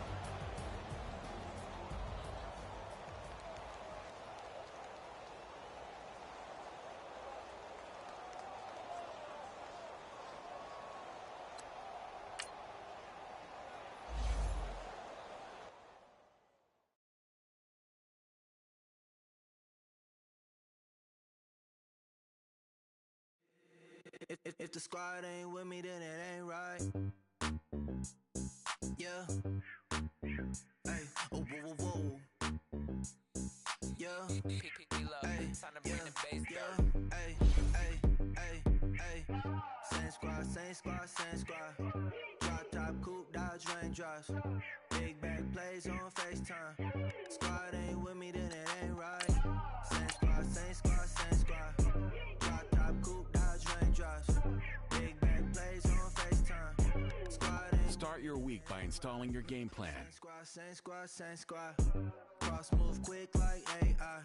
If the squad ain't with me, then it ain't right. Yeah. Hey. Oh, whoa, whoa, whoa. Yeah. Hey. Yeah. Hey. Hey. Hey. Hey. Same squad, same squad, same squad. Drop top, coupe, dodge, raindrops. Big back plays on FaceTime. Squad ain't with me, then it ain't right. Same squad, same squad, same squad. Drop top, coupe, dodge, raindrops. Big back plays on FaceTime. Squad ain't. Start your week by installing your game plan. Same squad, same squad, same squad. Cross move quick like AI.